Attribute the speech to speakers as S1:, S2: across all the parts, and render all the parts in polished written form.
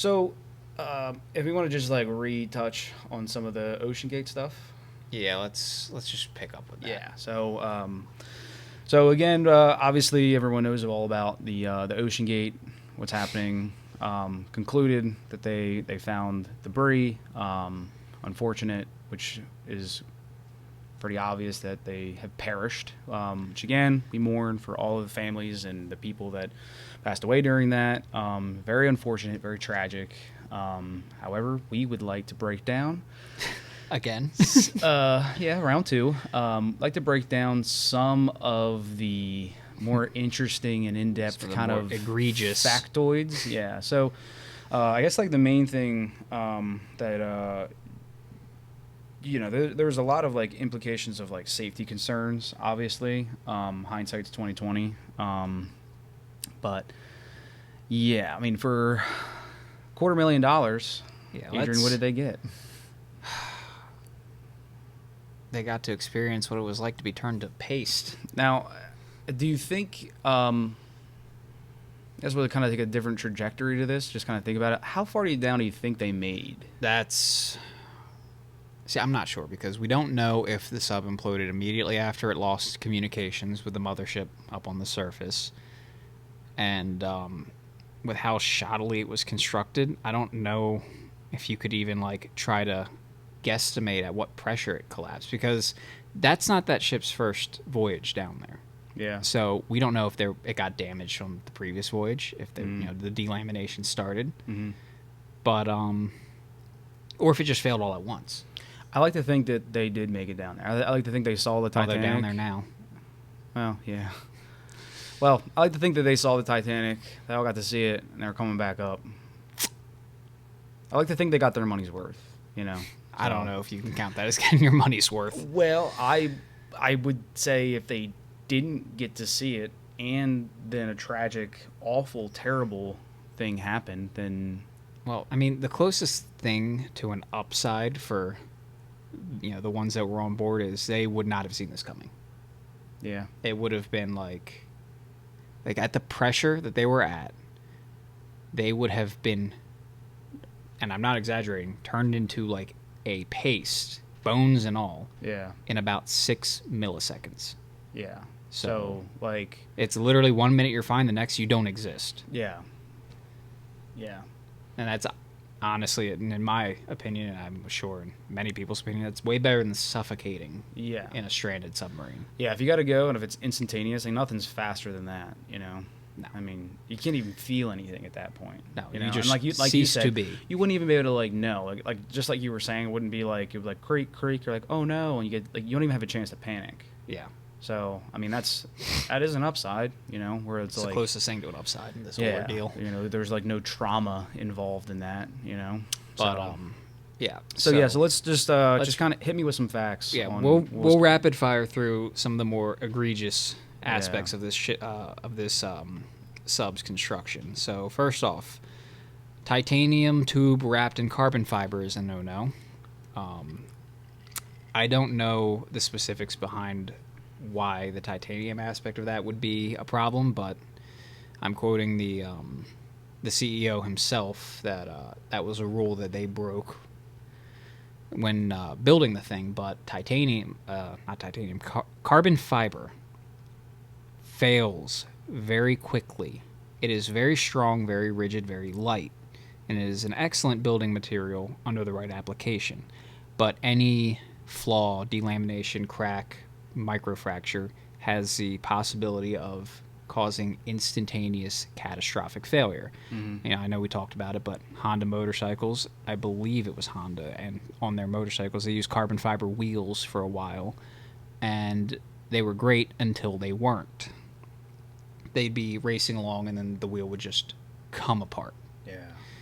S1: So, if we want to just like retouch on some of the Ocean Gate stuff.
S2: Yeah, let's just pick up with that.
S1: Yeah. So again, obviously everyone knows all about the Ocean Gate, what's happening. Concluded that they found debris. Unfortunate, which is pretty obvious that they have perished. Which again, we mourn for all of the families and the people that passed away during that. Very unfortunate, very tragic. However, we would like to break down.
S2: Again.
S1: Yeah, round two. Like to break down some of the more interesting and in-depth kind of
S2: egregious
S1: factoids. Yeah. So, I guess like the main thing that there was a lot of like implications of like safety concerns. Obviously, hindsight's 2020. But yeah, I mean for $250,000,
S2: Yeah,
S1: Adrian, what did they get?
S2: They got to experience what it was like to be turned to paste.
S1: Now, do you think, as we kind of take a different trajectory to this, just kind of think about it, how far down do you think they made?
S2: See, I'm not sure because we don't know if the sub imploded immediately after it lost communications with the mothership up on the surface. And with how shoddily it was constructed, I don't know if you could even like try to guesstimate at what pressure it collapsed because that's not that ship's first voyage down there.
S1: Yeah.
S2: So we don't know if it got damaged from the previous voyage, if the the delamination started, but or if it just failed all at once.
S1: I like to think that they did make it down there. I like to think they saw the Titanic.
S2: They're down there now.
S1: Well, yeah. Well, I like to think that they saw the Titanic. They all got to see it, and they're coming back up. I like to think they got their money's worth.
S2: I don't know if you can count that as getting your money's worth.
S1: Well, I would say if they didn't get to see it and then a tragic, awful, terrible thing happened, then...
S2: Well, I mean, the closest thing to an upside for, the ones that were on board is they would not have seen this coming.
S1: Yeah.
S2: It would have been like at the pressure that they were at, they would have been, and I'm not exaggerating, turned into like a paste, bones and all, in about 6 milliseconds.
S1: Yeah. So like...
S2: It's literally 1 minute you're fine, the next you don't exist.
S1: Yeah. Yeah.
S2: And that's honestly, in my opinion, and I'm sure in many people's opinion, that's way better than suffocating in a stranded submarine.
S1: Yeah, if you got to go and if it's instantaneous, like nothing's faster than that,
S2: No.
S1: I mean, you can't even feel anything at that point.
S2: No,
S1: you
S2: you
S1: know?
S2: just
S1: And like
S2: cease
S1: you said,
S2: to be.
S1: You wouldn't even be able to like know, like just like you were saying, it wouldn't be like you'd be like creak creak. You're like, oh no, and you get like you don't even have a chance to panic.
S2: Yeah.
S1: So I mean that is an upside, where it's like
S2: the closest thing to an upside in this whole
S1: yeah,
S2: ordeal.
S1: There's like no trauma involved in that,
S2: But
S1: so,
S2: yeah.
S1: So let's just kind of hit me with some facts.
S2: Yeah, we'll rapid fire through some of the more egregious aspects of this sub's construction. So first off, titanium tube wrapped in carbon fiber is a no-no. I don't know the specifics behind why the titanium aspect of that would be a problem, but I'm quoting the CEO himself that that was a rule that they broke when building the thing. But carbon fiber fails very quickly. It is very strong, very rigid, very light, and it is an excellent building material under the right application. But any flaw, delamination, crack, microfracture has the possibility of causing instantaneous catastrophic failure. Mm-hmm. I know we talked about it, but Honda motorcycles, I believe it was Honda, and on their motorcycles they used carbon fiber wheels for a while, and they were great until they weren't. They'd be racing along and then the wheel would just come apart.
S1: Yeah,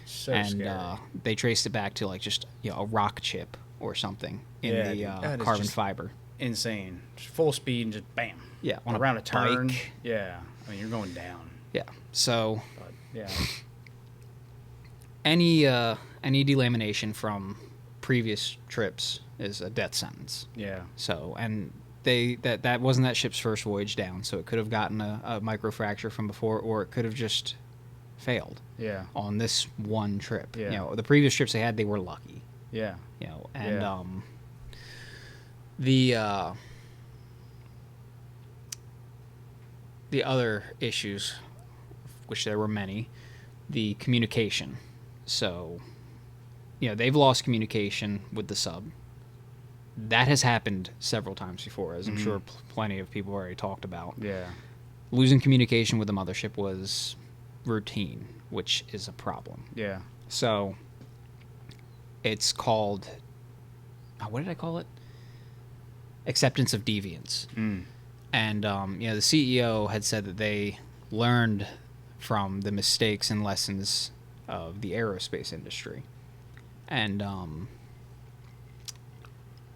S1: so
S2: and
S1: scary.
S2: They traced it back to like just a rock chip or something in the carbon fiber.
S1: Insane. Just full speed and just bam.
S2: Yeah,
S1: on around a turn.
S2: Bike.
S1: Yeah, I mean you're going down.
S2: Yeah. So.
S1: But, yeah.
S2: Any delamination from previous trips is a death sentence.
S1: Yeah.
S2: So and that wasn't that ship's first voyage down, so it could have gotten a microfracture from before, or it could have just failed.
S1: Yeah.
S2: On this one trip.
S1: Yeah.
S2: You know, the previous trips they had, they were lucky.
S1: Yeah.
S2: You know, and
S1: Yeah.
S2: The other issues, which there were many, the communication. So, you know, they've lost communication with the sub. That has happened several times before, as I'm sure plenty of people already talked about.
S1: Yeah.
S2: Losing communication with the mothership was routine, which is a problem.
S1: Yeah.
S2: So, it's called, what did I call it? Acceptance of deviance. And, you know, the CEO had said that they learned from the mistakes and lessons of the aerospace industry. And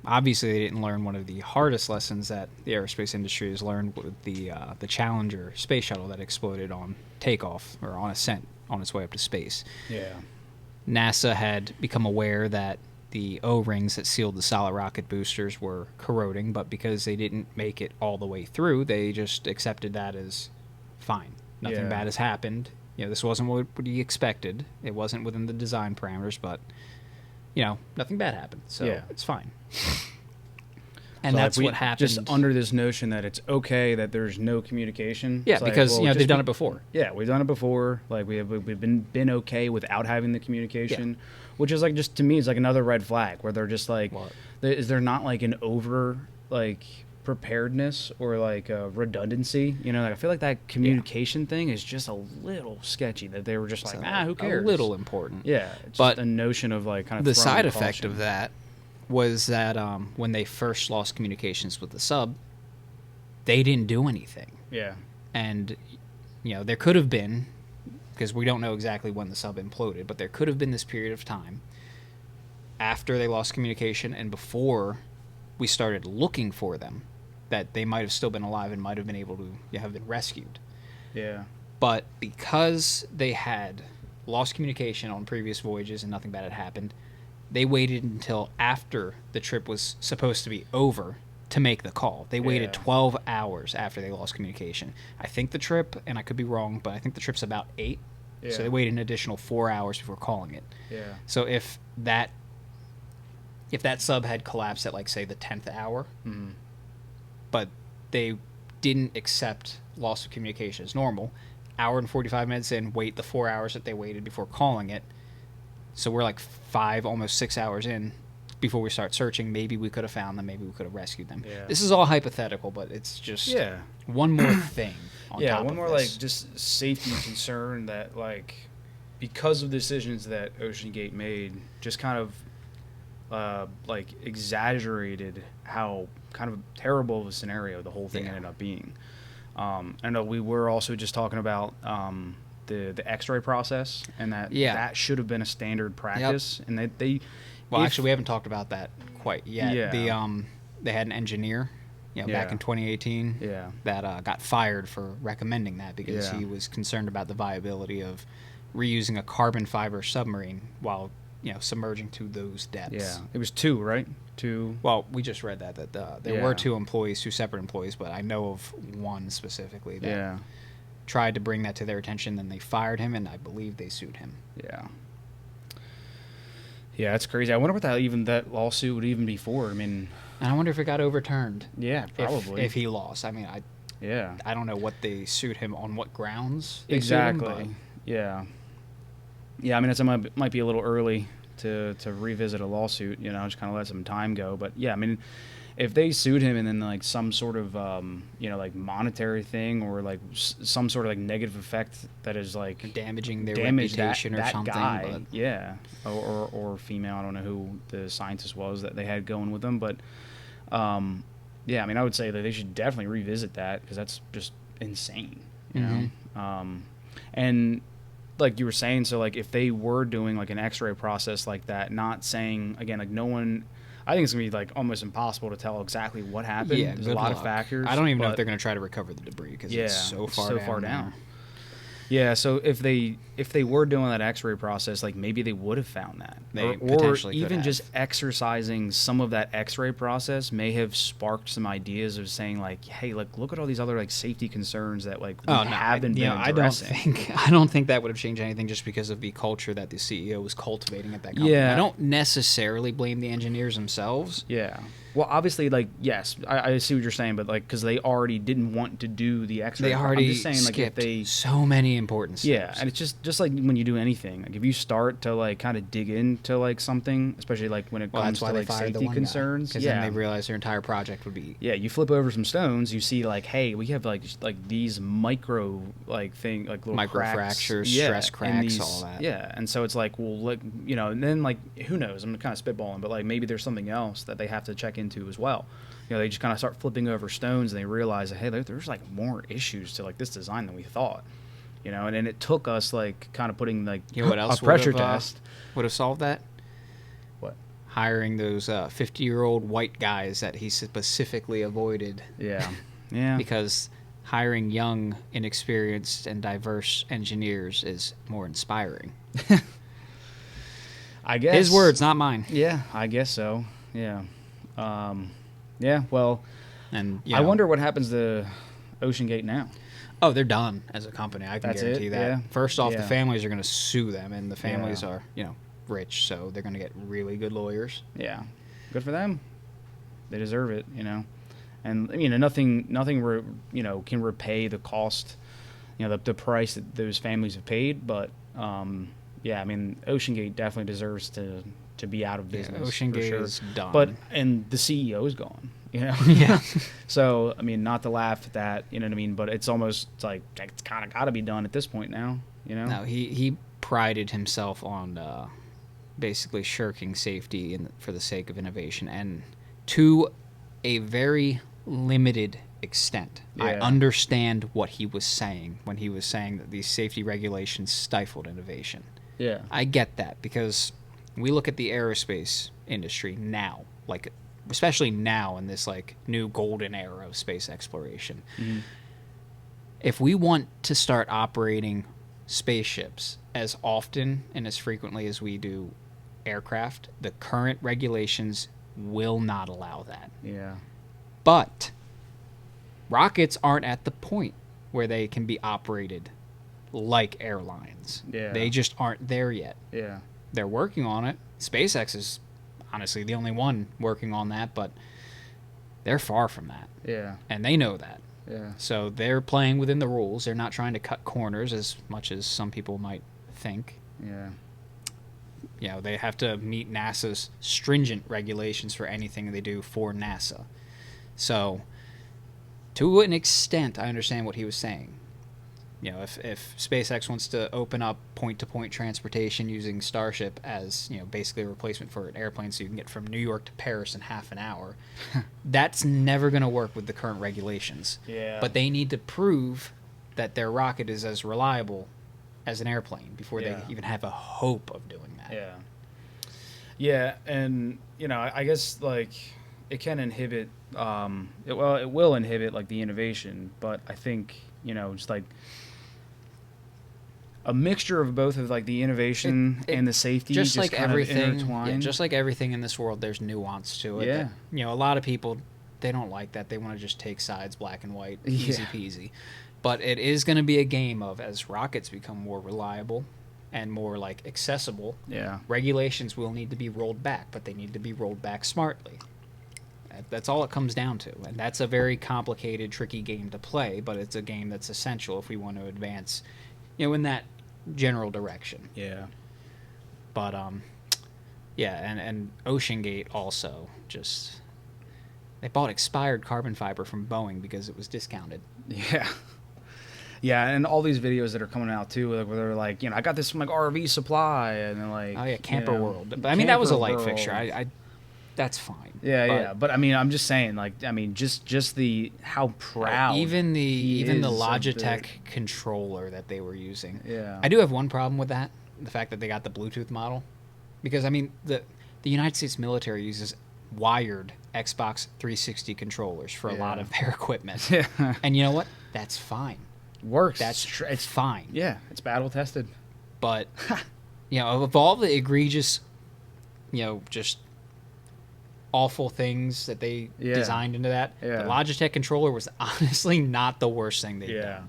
S2: obviously they didn't learn one of the hardest lessons that the aerospace industry has learned with the Challenger space shuttle that exploded on takeoff or on ascent on its way up to space.
S1: Yeah.
S2: NASA had become aware that the O-rings that sealed the solid rocket boosters were corroding, but because they didn't make it all the way through, they just accepted that as fine. Nothing bad has happened. You know, this wasn't what he expected. It wasn't within the design parameters, but, you know, nothing bad happened. So it's fine. And
S1: So
S2: that's
S1: like
S2: what happened.
S1: Just under this notion that it's okay that there's no communication.
S2: Yeah,
S1: It's like,
S2: because,
S1: well,
S2: you know,
S1: just
S2: they've done it before.
S1: Yeah, we've done it before. Like we've been okay without having the communication, which is like just to me is like another red flag where they're just like, is there not like an over like preparedness or like redundancy? You know, like I feel like that communication thing is just a little sketchy. That they were just like, who cares?
S2: A little important.
S1: Yeah, it's
S2: But
S1: just a notion of like kind of
S2: the
S1: throwing
S2: side effect
S1: caution.
S2: of that was that when they first lost communications with the sub, they didn't do anything.
S1: Yeah.
S2: And, you know, there could have been, because we don't know exactly when the sub imploded, but there could have been this period of time after they lost communication and before we started looking for them that they might have still been alive and might have been able to have been rescued.
S1: Yeah.
S2: But because they had lost communication on previous voyages and nothing bad had happened, they waited until after the trip was supposed to be over to make the call. They waited 12 hours after they lost communication. I think the trip, and I could be wrong, but I think the trip's about 8.
S1: Yeah.
S2: So they waited an additional 4 hours before calling it.
S1: Yeah.
S2: So if that sub had collapsed at, like, say, the 10th hour, but they didn't accept loss of communication as normal, hour and 45 minutes in, wait the 4 hours that they waited before calling it. So we're like 5, almost 6 hours in before we start searching. Maybe we could have found them. Maybe we could have rescued them.
S1: Yeah.
S2: This is all hypothetical, but it's just one more thing on top of
S1: one more
S2: this.
S1: like just safety concern that like because of decisions that OceanGate made, just kind of like exaggerated how kind of terrible of a scenario the whole thing ended up being. I know we were also just talking about the X-ray process, and that should have been a standard practice, and they
S2: actually we haven't talked about that quite yet.
S1: Yeah.
S2: They had an engineer, back in 2018, that got fired for recommending that because he was concerned about the viability of reusing a carbon fiber submarine while submerging to those depths.
S1: Yeah, it was 2, right? 2.
S2: Well, we just read that there were 2 separate employees, but I know of one specifically that tried to bring that to their attention, then they fired him, and I believe they sued him.
S1: Yeah, that's crazy. I wonder what that lawsuit would even be for. I mean,
S2: and I wonder if it got overturned.
S1: Yeah, probably.
S2: If he lost. I mean, I don't know what they sued him on, what grounds they sued him, but
S1: Yeah, I mean, it might be a little early to revisit a lawsuit, just kind of let some time go. But yeah, I mean, if they sued him and then like some sort of like monetary thing or like some sort of like negative effect that is like
S2: damaging their reputation or something,
S1: guy, or female, I don't know who the scientist was that they had going with them, but I mean, I would say that they should definitely revisit that because that's just insane, you know. And like you were saying, so like if they were doing like an X-ray process like that, not saying again like no one. I think it's going to be like almost impossible to tell exactly what happened.
S2: Yeah,
S1: there's a lot of factors.
S2: I don't even know if they're going to try to recover the debris because it's so far down.
S1: Yeah, so if they were doing that X-ray process, like maybe they would have found that,
S2: They
S1: or
S2: potentially could
S1: even
S2: have.
S1: just exercising some of that X-ray process may have sparked some ideas of saying like, hey, like look at all these other like safety concerns that like we haven't been addressing.
S2: I don't think that would have changed anything just because of the culture that the CEO was cultivating at that company.
S1: Yeah.
S2: I don't necessarily blame the engineers themselves.
S1: Yeah. Well, obviously, like yes, I see what you're saying, but like because they already didn't want to do the X-ray.
S2: They already
S1: I'm just saying, like, if
S2: skipped so many important steps.
S1: yeah, and it's just like when you do anything, like if you start to like kind of dig into like something, especially like when it
S2: Well,
S1: comes
S2: that's why
S1: to
S2: they
S1: like
S2: fired the
S1: safety
S2: one
S1: concerns,
S2: because then they realized their entire project would be.
S1: yeah, you flip over some stones, you see like, hey, we have like these micro like thing like little
S2: Micro
S1: cracks,
S2: fractures,
S1: yeah,
S2: stress
S1: in
S2: cracks,
S1: these-
S2: all that.
S1: Yeah, and so it's like, well, like you know, and then like who knows? I'm kind of spitballing, but like maybe there's something else that they have to check into as well. You know, they just kind of start flipping over stones and they realize that hey, there's like more issues to like this design than we thought. You know, and it took us like kind of putting like
S2: You know what else
S1: a pressure
S2: would have,
S1: test.
S2: would have solved that?
S1: What?
S2: Hiring those 50-year-old white guys that he specifically avoided.
S1: Yeah, yeah.
S2: Because hiring young, inexperienced, and diverse engineers is more inspiring.
S1: I guess
S2: His words, not mine.
S1: Yeah, I guess so. Yeah. Yeah, well,
S2: And
S1: I wonder what happens to Ocean Gate now.
S2: Oh, they're done as a company. I can
S1: That's
S2: guarantee
S1: it?
S2: that.
S1: Yeah.
S2: First off, the
S1: Yeah.
S2: families are going to sue them, and the families
S1: Yeah.
S2: are, rich, so they're going to get really good lawyers.
S1: Yeah. Good for them. They deserve it, you know. And nothing can repay the cost, the price that those families have paid, but yeah, I mean, Ocean Gate definitely deserves to be out of business.
S2: Ocean
S1: for
S2: Gate
S1: sure.
S2: is done.
S1: But and the CEO is gone.
S2: Yeah.
S1: So I mean, not to laugh at that, you know what I mean. But it's almost like it's kind of got to be done at this point now, you know.
S2: No, he prided himself on basically shirking safety for the sake of innovation, and to a very limited extent. I
S1: Yeah.
S2: understand what he was saying when he was saying that these safety regulations stifled innovation.
S1: Yeah.
S2: I get that because we look at the aerospace industry now, like especially now in this like new golden era of space exploration.
S1: Mhm.
S2: If we want to start operating spaceships as often and as frequently as we do aircraft, the current regulations will not allow that.
S1: Yeah.
S2: But rockets aren't at the point where they can be operated like airlines.
S1: Yeah.
S2: They just aren't there yet.
S1: Yeah.
S2: They're working on it. SpaceX is honestly the only one working on that, but they're far from that.
S1: Yeah.
S2: And they know that.
S1: Yeah.
S2: So they're playing within the rules. They're not trying to cut corners as much as some people might think.
S1: Yeah.
S2: They have to meet NASA's stringent regulations for anything they do for NASA. So, to an extent, I understand what he was saying. If SpaceX wants to open up point-to-point transportation using Starship as, basically a replacement for an airplane so you can get from New York to Paris in half an hour, that's never going to work with the current regulations.
S1: Yeah.
S2: But they need to prove that their rocket is as reliable as an airplane before
S1: Yeah.
S2: they even have a hope of doing that.
S1: Yeah. Yeah, and I guess like it can inhibit. It will inhibit like the innovation, but I think just like a mixture of both of like the innovation and the safety,
S2: just like
S1: kind of
S2: everything,
S1: intertwined.
S2: just like everything in this world, there's nuance to it.
S1: Yeah.
S2: That, a lot of people, they don't like that. They want to just take sides, black and white, easy
S1: Yeah.
S2: peasy. But it is going to be a game of, as rockets become more reliable and more like accessible,
S1: Yeah.
S2: regulations will need to be rolled back, but they need to be rolled back smartly. That's all it comes down to, and that's a very complicated, tricky game to play. But it's a game that's essential if we want to advance, in that general direction.
S1: Yeah.
S2: But yeah, and Ocean Gate also just they bought expired carbon fiber from Boeing because it was discounted.
S1: Yeah. Yeah, and all these videos that are coming out too, like, where they're like, I got this from like RV Supply, and they're like,
S2: Oh yeah, Camper World. But I mean, that was a light
S1: Camper
S2: fixture.
S1: World.
S2: I that's fine.
S1: Yeah,
S2: But
S1: yeah, but I mean, I'm just saying, like, just the how proud
S2: even the
S1: is of
S2: Logitech controller that they were using.
S1: Yeah.
S2: I do have one problem with that, the fact that they got the Bluetooth model, because I mean the United States military uses wired Xbox 360 controllers for a lot
S1: Yeah.
S2: of their equipment.
S1: Yeah.
S2: And you know what? That's fine.
S1: Works.
S2: It's fine.
S1: Yeah, it's battle tested.
S2: But, of all the egregious, just awful things that they designed into that, the Logitech controller was honestly not the worst thing they've done.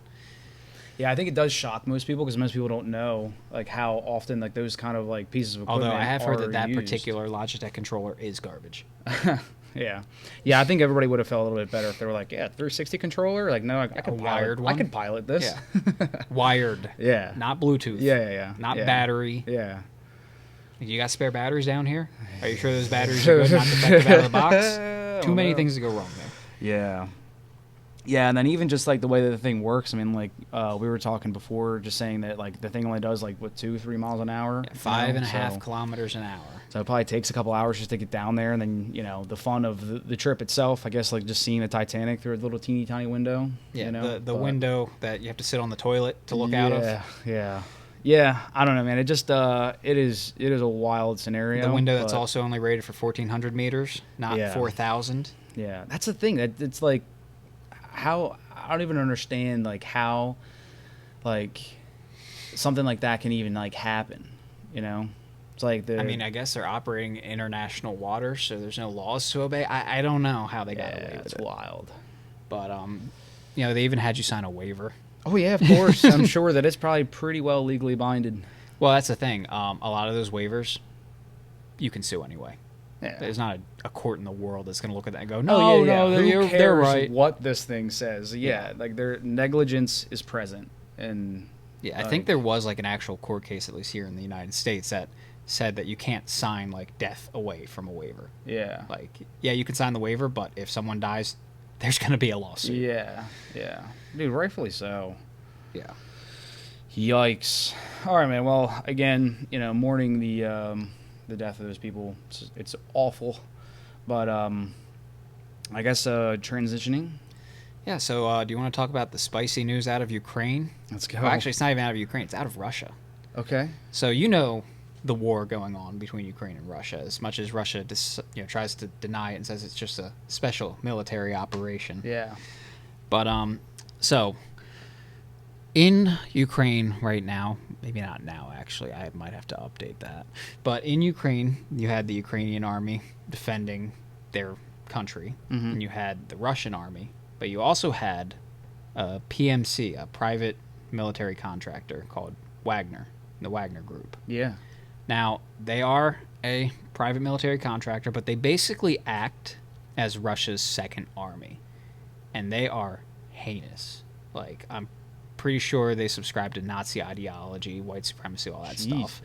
S1: Yeah, I think it does shock most people because most people don't know like how often like those kind of like pieces of equipment.
S2: Although I have heard that
S1: used.
S2: particular Logitech controller is garbage.
S1: Yeah, I think everybody would have felt a little bit better if they were like, 360 controller. Like, no, I could
S2: wired one.
S1: I could pilot this.
S2: Yeah. Wired.
S1: Yeah.
S2: Not Bluetooth.
S1: Yeah.
S2: Not battery.
S1: Yeah.
S2: You got spare batteries down here? Are you sure those batteries are good, not defective out of the box? Too many things to go wrong there.
S1: Yeah. Yeah, and then even just like the way that the thing works, I mean, like we were talking before, just saying that like the thing only does like 2-3 miles an hour,
S2: 5.5 kilometers an hour.
S1: So it probably takes a couple hours just to get down there, and then the fun of the trip itself, I guess, like just seeing the Titanic through a little teeny tiny window.
S2: Yeah, the window that you have to sit on the toilet to look out of.
S1: Yeah. I don't know, man. It just it is a wild scenario.
S2: The window that's also only rated for 1,400 meters, not 4,000.
S1: Yeah, that's the thing. That it's like. How I don't even understand like how like something like that can even like happen, It's like
S2: I guess they're operating in international waters, so there's no laws to obey. I don't know how they got away with it.
S1: It's wild.
S2: But they even had you sign a waiver.
S1: Oh yeah, of course. I'm sure that it's probably pretty well legally binded.
S2: Well, that's the thing. A lot of those waivers you can sue anyway.
S1: Yeah.
S2: There's not a court in the world that's going to look at that and go,
S1: Who cares
S2: they're right.
S1: What this thing says? Yeah, like their negligence is present. And
S2: I think there was like an actual court case, at least here in the United States, that said that you can't sign like death away from a waiver.
S1: Yeah.
S2: Like, you can sign the waiver, but if someone dies, there's going to be a lawsuit.
S1: Yeah. Dude, rightfully so.
S2: Yeah.
S1: Yikes. All right, man. Well, again, mourning the death of those people. It's awful. But I guess transitioning.
S2: Yeah, so do you want to talk about the spicy news out of Ukraine?
S1: Let's go.
S2: Well, actually, it's not even out of Ukraine. It's out of Russia.
S1: Okay.
S2: So the war going on between Ukraine and Russia, as much as Russia tries to deny it and says it's just a special military operation.
S1: Yeah.
S2: But so in Ukraine right now, maybe not now actually, I might have to update that. But in Ukraine, you had the Ukrainian army defending their country, and you had the Russian army, but you also had a PMC, a private military contractor called Wagner, the Wagner Group.
S1: Yeah.
S2: Now, they are a private military contractor, but they basically act as Russia's second army, and they are heinous. Like, I'm pretty sure they subscribe to Nazi ideology, white supremacy, all that stuff.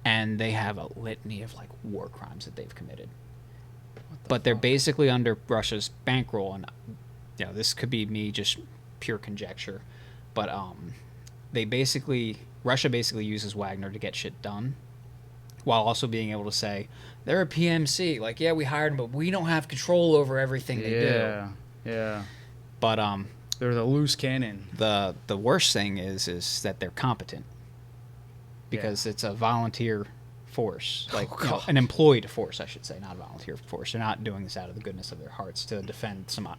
S2: And they have a litany of like war crimes that they've committed. But they're basically under Russia's bankroll, and this could be me just pure conjecture, but Russia basically uses Wagner to get shit done, while also being able to say they're a PMC. Like, we hired them, but we don't have control over everything they do.
S1: Yeah.
S2: But
S1: they're the loose cannon.
S2: The worst thing is that they're competent, because it's a volunteer force, like an employed force, I should say, not a volunteer force. They're not doing this out of the goodness of their hearts to defend some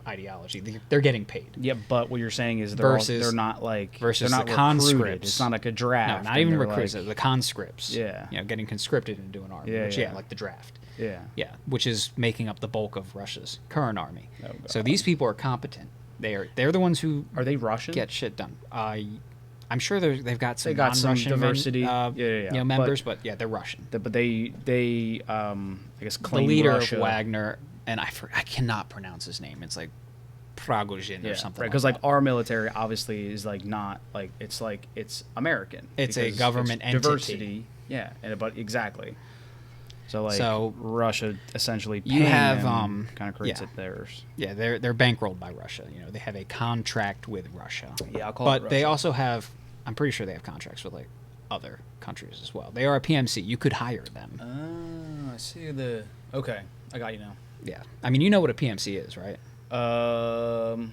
S2: ideology. They're getting paid.
S1: Yeah, but what you're saying is they're not like
S2: versus
S1: they're not
S2: the conscripts.
S1: It's not like a draft.
S2: No, not even recruits. The conscripts.
S1: Yeah.
S2: Getting conscripted into an army. Which, like the draft.
S1: Yeah.
S2: Yeah, which is making up the bulk of Russia's current army.
S1: Oh,
S2: so these people are competent. They're the ones who
S1: are they Russian?
S2: Get shit done. I'm sure they've got some
S1: some diversity,
S2: members, but they're Russian.
S1: But they I guess claim
S2: the leader
S1: Russia.
S2: of Wagner, and I cannot pronounce his name. It's like Prigozhin or something.
S1: Right, because like our military obviously is like not like it's American.
S2: It's a government entity.
S1: Diversity, but exactly. So Russia essentially
S2: you have
S1: kind of creates it theirs.
S2: Yeah, they're bankrolled by Russia. They have a contract with Russia.
S1: Yeah, I'll call it
S2: But
S1: Russia.
S2: they also have. I'm pretty sure they have contracts with like other countries as well. They are a PMC. You could hire them.
S1: Oh, I see Okay, I got you now.
S2: Yeah, I mean, you know what a PMC is, right?
S1: Of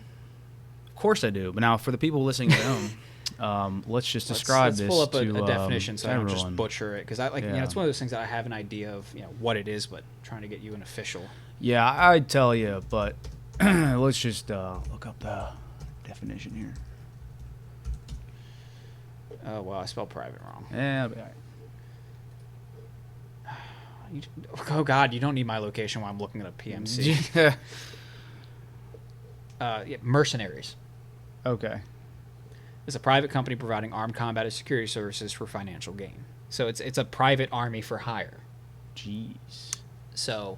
S1: course I do. But now for the people listening at home, let's just describe
S2: let's
S1: this.
S2: Pull up
S1: to
S2: a definition so
S1: everyone.
S2: I don't just butcher it, because it's one of those things that I have an idea of what it is, but trying to get you an official.
S1: Yeah, I'd tell you, but let's just look up the definition here.
S2: Oh, well, I spelled private wrong.
S1: Yeah, I'll be all right.
S2: Oh, God, you don't need my location while I'm looking at a PMC. Mercenaries.
S1: Okay.
S2: It's a private company providing armed combat and security services for financial gain. So it's a private army for hire.
S1: Jeez.
S2: So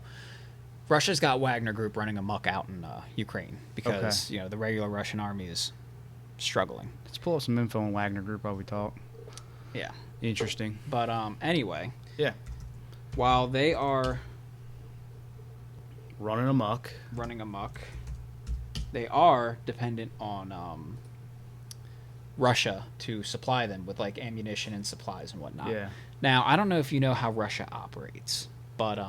S2: Russia's got Wagner Group running amok out in Ukraine because the regular Russian army is struggling.
S1: Let's pull up some info on Wagner Group while we talk.
S2: Yeah.
S1: Interesting.
S2: But anyway.
S1: Yeah.
S2: While they are
S1: running amok,
S2: they are dependent on Russia to supply them with like ammunition and supplies and whatnot.
S1: Yeah.
S2: Now, I don't know if you know how Russia operates, but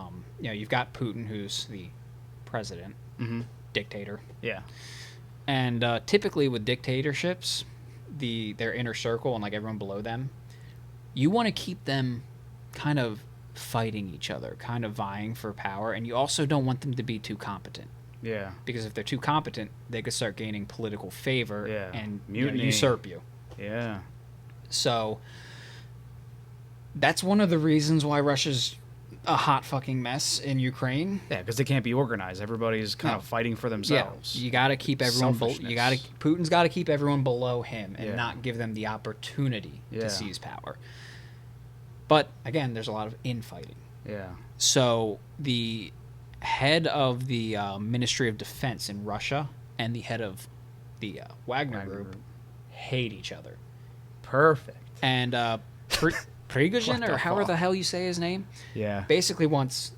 S2: you've got Putin, who's the president, dictator.
S1: Yeah.
S2: And typically with dictatorships, their inner circle and like everyone below them, you want to keep them kind of fighting each other, kind of vying for power, and you also don't want them to be too competent.
S1: Yeah.
S2: Because if they're too competent, they could start gaining political favor and
S1: mutiny.
S2: Usurp you.
S1: Yeah.
S2: So that's one of the reasons why Russia's a hot fucking mess in Ukraine.
S1: Yeah, because they can't be organized. Everybody's kind of fighting for themselves.
S2: Yeah. You got to keep everyone. Putin's got to keep everyone below him and not give them the opportunity to seize power. But again, there's a lot of infighting.
S1: Yeah.
S2: So the head of the Ministry of Defense in Russia and the head of the Wagner Group hate each other.
S1: Perfect.
S2: And Prigozhin, or however the hell you say his name, basically wants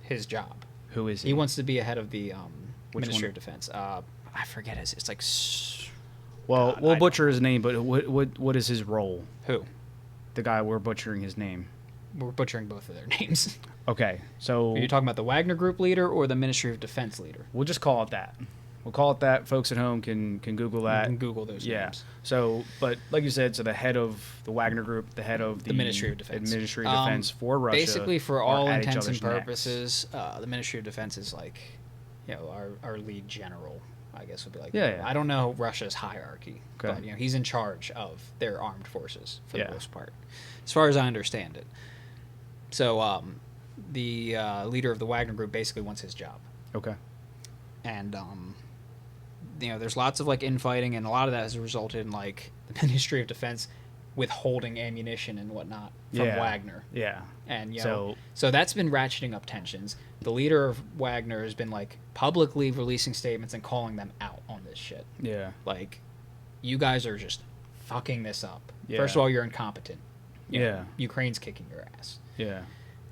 S2: his job.
S1: Who is he?
S2: He wants to be a head of the Ministry of Defense. I forget his. It's like.
S1: Well, we'll butcher his name, but what is his role?
S2: Who?
S1: The guy we're butchering his name.
S2: We're butchering both of their names.
S1: Okay, so...
S2: Are you talking about the Wagner Group leader or the Ministry of Defense leader?
S1: We'll just call it that. We'll call it that. Folks at home can Google that.
S2: You can Google those names.
S1: So, but like you said, so the head of the Wagner Group, the head of the
S2: Ministry of Defense.
S1: Ministry of Defense for Russia.
S2: Basically, for all intents and purposes, the Ministry of Defense is like, our lead general, I guess would be like.
S1: Yeah.
S2: I don't know Russia's hierarchy, but he's in charge of their armed forces for the most part, as far as I understand it. So, the leader of the Wagner Group basically wants his job.
S1: Okay.
S2: And there's lots of like infighting, and a lot of that has resulted in like the Ministry of Defense withholding ammunition and whatnot from Wagner.
S1: Yeah.
S2: And so that's been ratcheting up tensions. The leader of Wagner has been like publicly releasing statements and calling them out on this shit.
S1: Yeah.
S2: Like, you guys are just fucking this up.
S1: Yeah.
S2: First of all, you're incompetent.
S1: Yeah.
S2: Ukraine's kicking your ass.
S1: Yeah.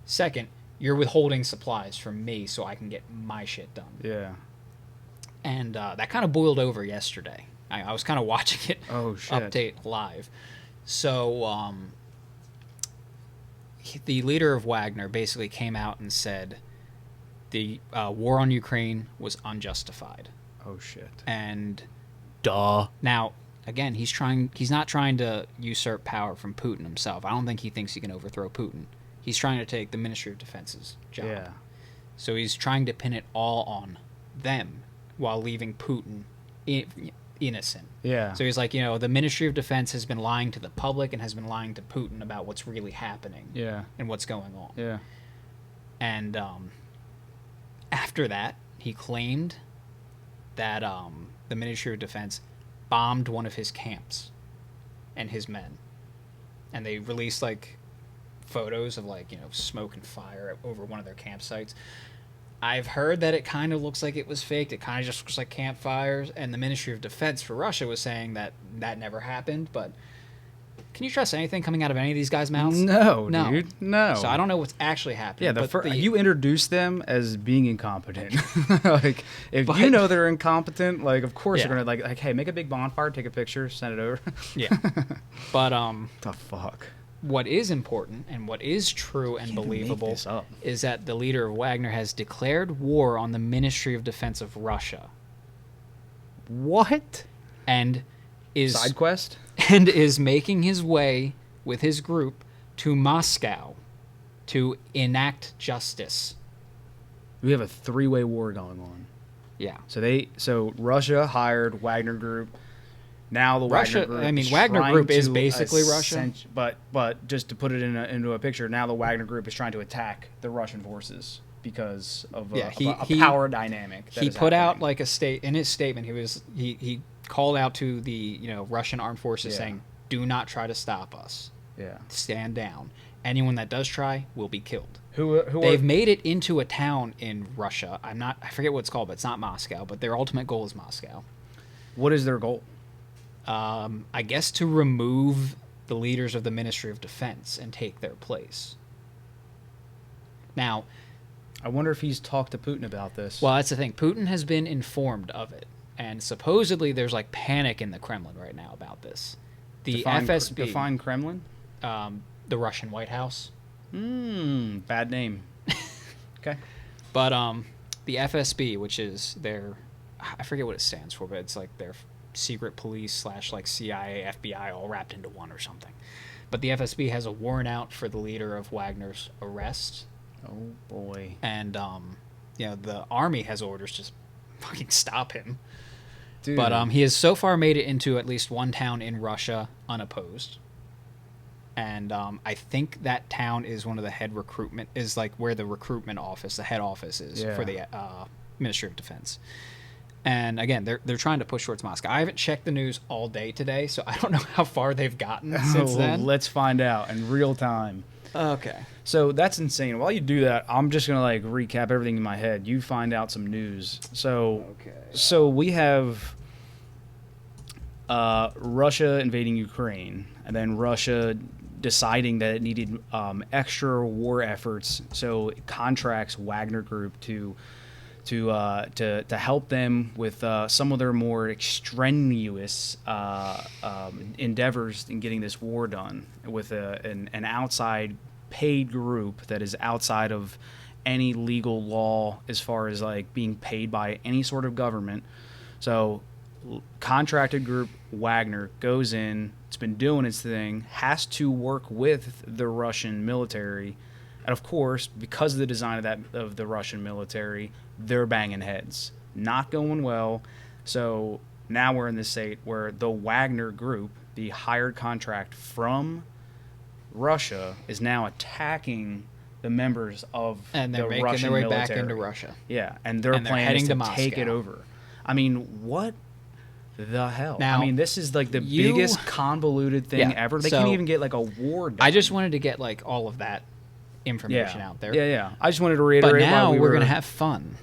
S2: Second, you're withholding supplies from me so I can get my shit done.
S1: Yeah.
S2: And that kind of boiled over yesterday. I was kind of watching it update live. So the leader of Wagner basically came out and said the war on Ukraine was unjustified.
S1: Oh, shit.
S2: And
S1: duh.
S2: Now, again, he's not trying to usurp power from Putin himself. I don't think he thinks he can overthrow Putin. He's trying to take the Ministry of Defense's job.
S1: Yeah.
S2: So he's trying to pin it all on them while leaving Putin innocent.
S1: Yeah.
S2: So he's like, the Ministry of Defense has been lying to the public and has been lying to Putin about what's really happening.
S1: Yeah.
S2: And what's going on.
S1: Yeah.
S2: And after that, he claimed that the Ministry of Defense bombed one of his camps and his men. And they released like photos of like, smoke and fire over one of their campsites. I've heard that it kind of looks like it was faked. It kind of just looks like campfires. And the Ministry of Defense for Russia was saying that never happened. But can you trust anything coming out of any of these guys' mouths?
S1: No, dude. No.
S2: So I don't know what's actually happening.
S1: Yeah, you introduce them as being incompetent. Like, if you know they're incompetent, like, of course you're going to, like, hey, make a big bonfire, take a picture, send it over.
S2: Yeah. But,
S1: the fuck?
S2: What is important and what is true and believable is that the leader of Wagner has declared war on the Ministry of Defense of Russia.
S1: What?
S2: And is
S1: side quest?
S2: And is making his way with his group to Moscow to enact justice.
S1: We have a 3-way war going on.
S2: Yeah.
S1: So Russia hired Wagner Group Now the
S2: Russia.
S1: Wagner Group.
S2: I mean,
S1: is
S2: Wagner
S1: trying
S2: Group is
S1: to
S2: basically Russia.
S1: But just to put it into a picture, now the Wagner Group is trying to attack the Russian forces because of a power dynamic.
S2: He put out like a state in his statement. He called out to the Russian armed forces saying, "Do not try to stop us.
S1: Yeah,
S2: stand down. Anyone that does try will be killed."
S1: They've
S2: made it into a town in Russia. I forget what it's called, but it's not Moscow. But their ultimate goal is Moscow.
S1: What is their goal?
S2: I guess to remove the leaders of the Ministry of Defense and take their place. Now,
S1: I wonder if he's talked to Putin about this.
S2: well, that's the thing. Putin has been informed of it, and supposedly there's like panic in the Kremlin right now about this. The FSB,
S1: define Kremlin,
S2: the Russian White House.
S1: Bad name. Okay,
S2: but the FSB, which is their, I forget what it stands for, but it's like their secret police / like CIA, FBI, all wrapped into one or something. But the FSB has a warrant out for the leader of Wagner's arrest.
S1: Oh boy.
S2: And the army has orders to fucking stop him.
S1: Dude.
S2: But he has so far made it into at least one town in Russia unopposed. And I think that town is one of the head recruitment, is like where the recruitment office, the head office is for the Ministry of Defense. And again, they're trying to push towards Moscow. I haven't checked the news all day today, so I don't know how far they've gotten since then.
S1: Let's find out in real time.
S2: Okay.
S1: So that's insane. While you do that, I'm just gonna like recap everything in my head. You find out some news. So we have Russia invading Ukraine, and then Russia deciding that it needed extra war efforts, so it contracts Wagner Group to help them with some of their more extraneous endeavors in getting this war done with an outside paid group that is outside of any legal law as far as like being paid by any sort of government. So contracted group Wagner goes in, it's been doing its thing, has to work with the Russian military, and of course, because of the design of the Russian military, they're banging heads, not going well. So now we're in this state where the Wagner Group, the hired contract from Russia, is now attacking the members of
S2: and they're
S1: the
S2: making
S1: Russian
S2: their way
S1: military.
S2: back into Russia.
S1: Yeah, and their
S2: And they're
S1: plan is
S2: heading
S1: to
S2: to
S1: take it
S2: Moscow.
S1: over. I mean, what the hell?
S2: Now,
S1: I mean, this is like the biggest convoluted thing ever. They
S2: so
S1: can't even get like a war done.
S2: I just wanted to get like all of that information out there.
S1: Yeah. I just wanted to reiterate.
S2: But now
S1: why
S2: we're going to have fun.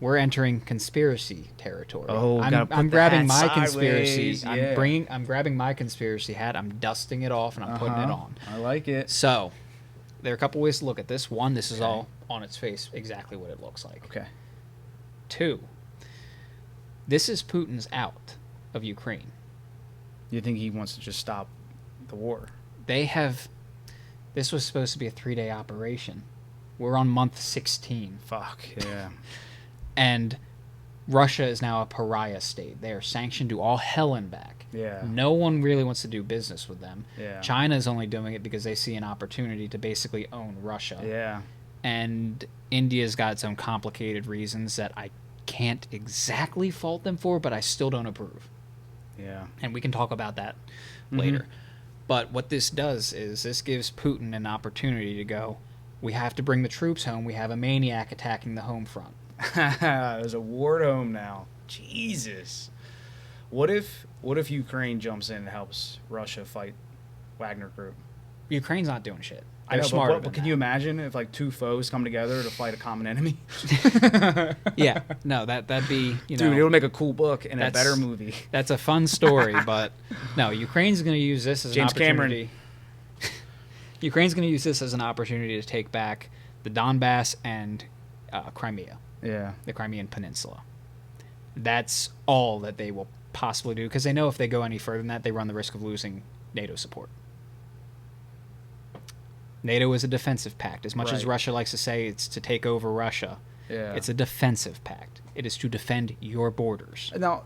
S2: We're entering conspiracy territory.
S1: Oh, gotta put
S2: I'm
S1: the
S2: grabbing
S1: hat
S2: my conspiracy.
S1: sideways,
S2: I'm grabbing my conspiracy hat. I'm dusting it off and I'm putting it on.
S1: I like it.
S2: So, there are a couple ways to look at this. One, this is all on its face exactly what it looks like.
S1: Okay.
S2: Two, this is Putin's out of Ukraine.
S1: You think he wants to just stop the war?
S2: This was supposed to be a 3-day operation. We're on month 16.
S1: Fuck, yeah.
S2: And Russia is now a pariah state. They are sanctioned to all hell and back.
S1: Yeah.
S2: No one really wants to do business with them.
S1: Yeah.
S2: China is only doing it because they see an opportunity to basically own Russia.
S1: Yeah.
S2: And India's got its own complicated reasons that I can't exactly fault them for, but I still don't approve.
S1: Yeah.
S2: And we can talk about that later. But what this does is this gives Putin an opportunity to go, we have to bring the troops home. We have a maniac attacking the home front.
S1: There's a war at home now. Jesus. What if Ukraine jumps in and helps Russia fight Wagner Group?
S2: Ukraine's not doing shit.
S1: I
S2: They're
S1: know,
S2: smarter
S1: but
S2: than
S1: can
S2: that.
S1: you imagine if like two foes come together to fight a common enemy?
S2: Yeah, no, that'd be
S1: Dude, it'll make a cool book and a better movie.
S2: That's a fun story, but no, Ukraine's going to use this as
S1: James
S2: an opportunity. Ukraine's going to use this as an opportunity to take back the Donbass and Crimea,
S1: Yeah.
S2: the Crimean Peninsula. That's all that they will possibly do because they know if they go any further than that, they run the risk of losing NATO support. NATO is a defensive pact. As much as Russia likes to say it's to take over Russia, it's a defensive pact. It is to defend your borders.
S1: Now,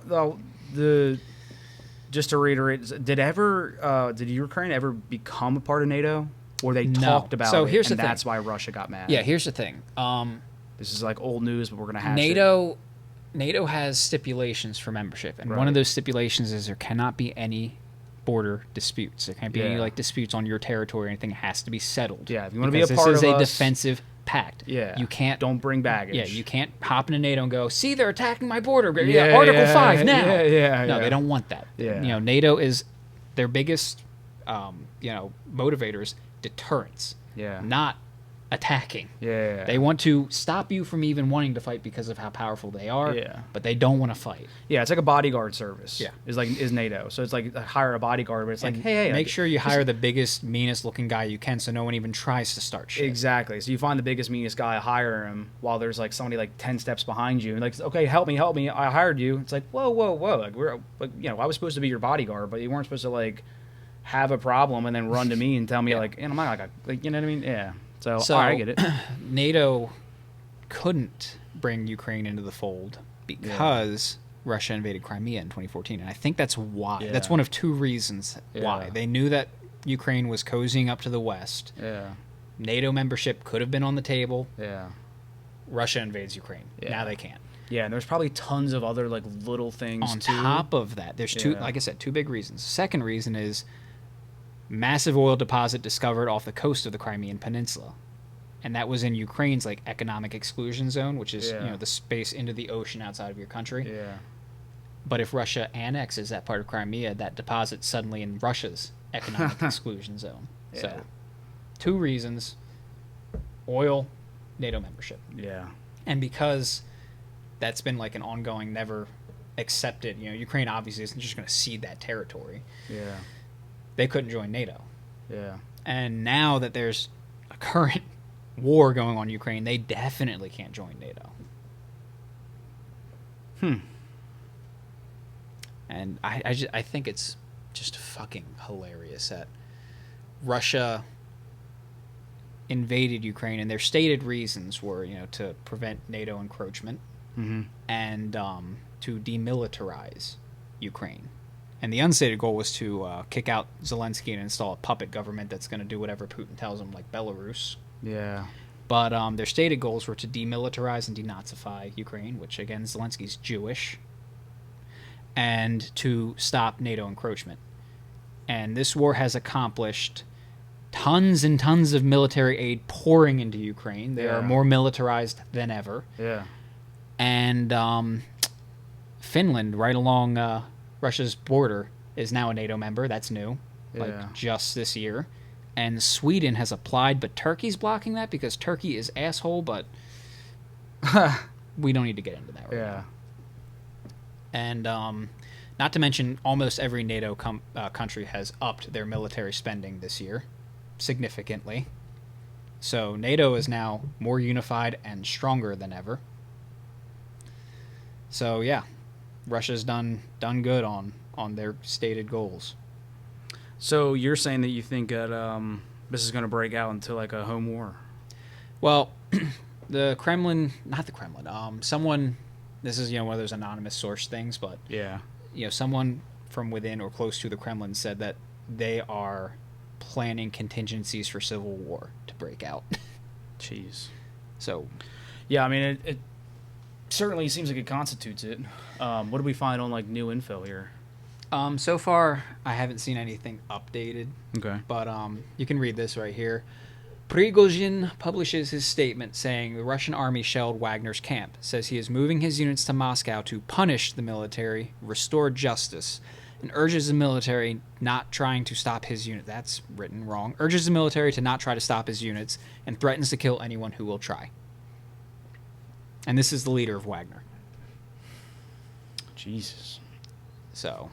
S1: just to reiterate, did Ukraine ever become a part of NATO, or they talked about
S2: So
S1: it,
S2: here's
S1: and
S2: the thing.
S1: that's why Russia got mad?
S2: Yeah, here's the thing.
S1: This is like old news, but we're gonna hash
S2: NATO NATO has stipulations for membership, and one
S1: Right.
S2: of those stipulations is there cannot be any border disputes. There can't be any
S1: Yeah.
S2: like disputes on your territory or anything. It has to be settled.
S1: Yeah, if you wanna be a
S2: Because
S1: part
S2: this is
S1: of
S2: a
S1: us-
S2: defensive pact.
S1: Yeah.
S2: You can't
S1: Don't bring baggage.
S2: Yeah, you can't hop into NATO and go, see, they're attacking my border.
S1: Yeah,
S2: Article
S1: yeah,
S2: 5 now.
S1: yeah,
S2: No,
S1: yeah.
S2: they don't want that.
S1: Yeah.
S2: You know, NATO is their biggest, motivators, deterrence,
S1: Yeah.
S2: not attacking.
S1: Yeah.
S2: They want to stop you from even wanting to fight because of how powerful they are,
S1: Yeah.
S2: but they don't want to fight.
S1: Yeah, it's like a bodyguard service.
S2: Yeah.
S1: Is NATO. So it's like hire a bodyguard, but it's like, hey,
S2: Make
S1: like,
S2: sure you hire the biggest, meanest looking guy you can so no one even tries to start shit.
S1: Exactly. So you find the biggest, meanest guy, hire him, while there's like somebody like 10 steps behind you, and like, okay, help me, I hired you. It's like, whoa, like I was supposed to be your bodyguard, but you weren't supposed to like have a problem and then run to me and tell me like, and I'm not like you know what I mean? Yeah. So,
S2: So-
S1: all right, I get it.
S2: NATO couldn't bring Ukraine into the fold because Russia invaded Crimea in 2014, and I think that's why.
S1: Yeah.
S2: That's one of two reasons why.
S1: Yeah.
S2: They knew that Ukraine was cozying up to the West.
S1: Yeah.
S2: NATO membership could have been on the table.
S1: Yeah.
S2: Russia invades Ukraine.
S1: Yeah.
S2: Now they can't.
S1: Yeah, and there's probably tons of other like little things
S2: On
S1: too.
S2: top of that, there's two,
S1: Yeah.
S2: like I said, two big reasons. The second reason is massive oil deposit discovered off the coast of the Crimean Peninsula. And that was in Ukraine's like economic exclusion zone, which is
S1: Yeah.
S2: the space into the ocean outside of your country.
S1: Yeah.
S2: But if Russia annexes that part of Crimea, that deposit's suddenly in Russia's economic exclusion zone.
S1: Yeah.
S2: So, two reasons: oil, NATO membership,
S1: Yeah.
S2: and because that's been like an ongoing, never accepted. Ukraine obviously isn't just going to cede that territory.
S1: Yeah.
S2: They couldn't join NATO.
S1: Yeah.
S2: And now that there's a current war going on in Ukraine, they definitely can't join NATO. And I think it's just fucking hilarious that Russia invaded Ukraine, and their stated reasons were, to prevent NATO encroachment and to demilitarize Ukraine. And the unstated goal was to kick out Zelensky and install a puppet government that's going to do whatever Putin tells them, like Belarus.
S1: Yeah.
S2: But their stated goals were to demilitarize and denazify Ukraine, which, again, Zelensky's Jewish, and to stop NATO encroachment. And this war has accomplished tons and tons of military aid pouring into Ukraine. They are
S1: Yeah.
S2: more militarized than ever.
S1: Yeah.
S2: And Finland, right along Russia's border, is now a NATO member. That's new,
S1: Yeah.
S2: just this year. And Sweden has applied, but Turkey's blocking that because Turkey is asshole, but we don't need to get into that right now. And not to mention, almost every NATO country has upped their military spending this year significantly. So NATO is now more unified and stronger than ever. So yeah, Russia's done good on their stated goals.
S1: So you're saying that you think that this is going to break out into like a home war?
S2: Well, the Kremlin, not the Kremlin, someone, this is, one of those anonymous source things, but,
S1: Yeah.
S2: Someone from within or close to the Kremlin said that they are planning contingencies for civil war to break out.
S1: Jeez.
S2: So,
S1: Yeah, I mean, it certainly seems like it constitutes it. What did we find on like new info here?
S2: so far, I haven't seen anything updated,
S1: Okay.
S2: but you can read this right here. Prigozhin publishes his statement saying the Russian army shelled Wagner's camp, says he is moving his units to Moscow to punish the military, restore justice, and urges the military not trying to stop his unit. That's written wrong. Urges the military to not try to stop his units and threatens to kill anyone who will try. And this is the leader of Wagner.
S1: Jesus.
S2: So,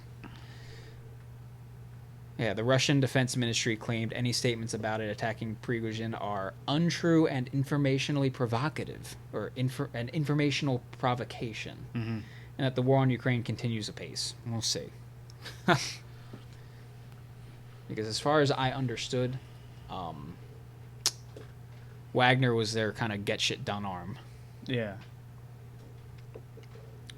S2: yeah, the Russian Defense Ministry claimed any statements about it attacking Prigozhin are untrue and informationally provocative, or an informational provocation, and that the war on Ukraine continues apace. We'll see. Because as far as I understood, Wagner was their kind of get-shit-done arm.
S1: Yeah.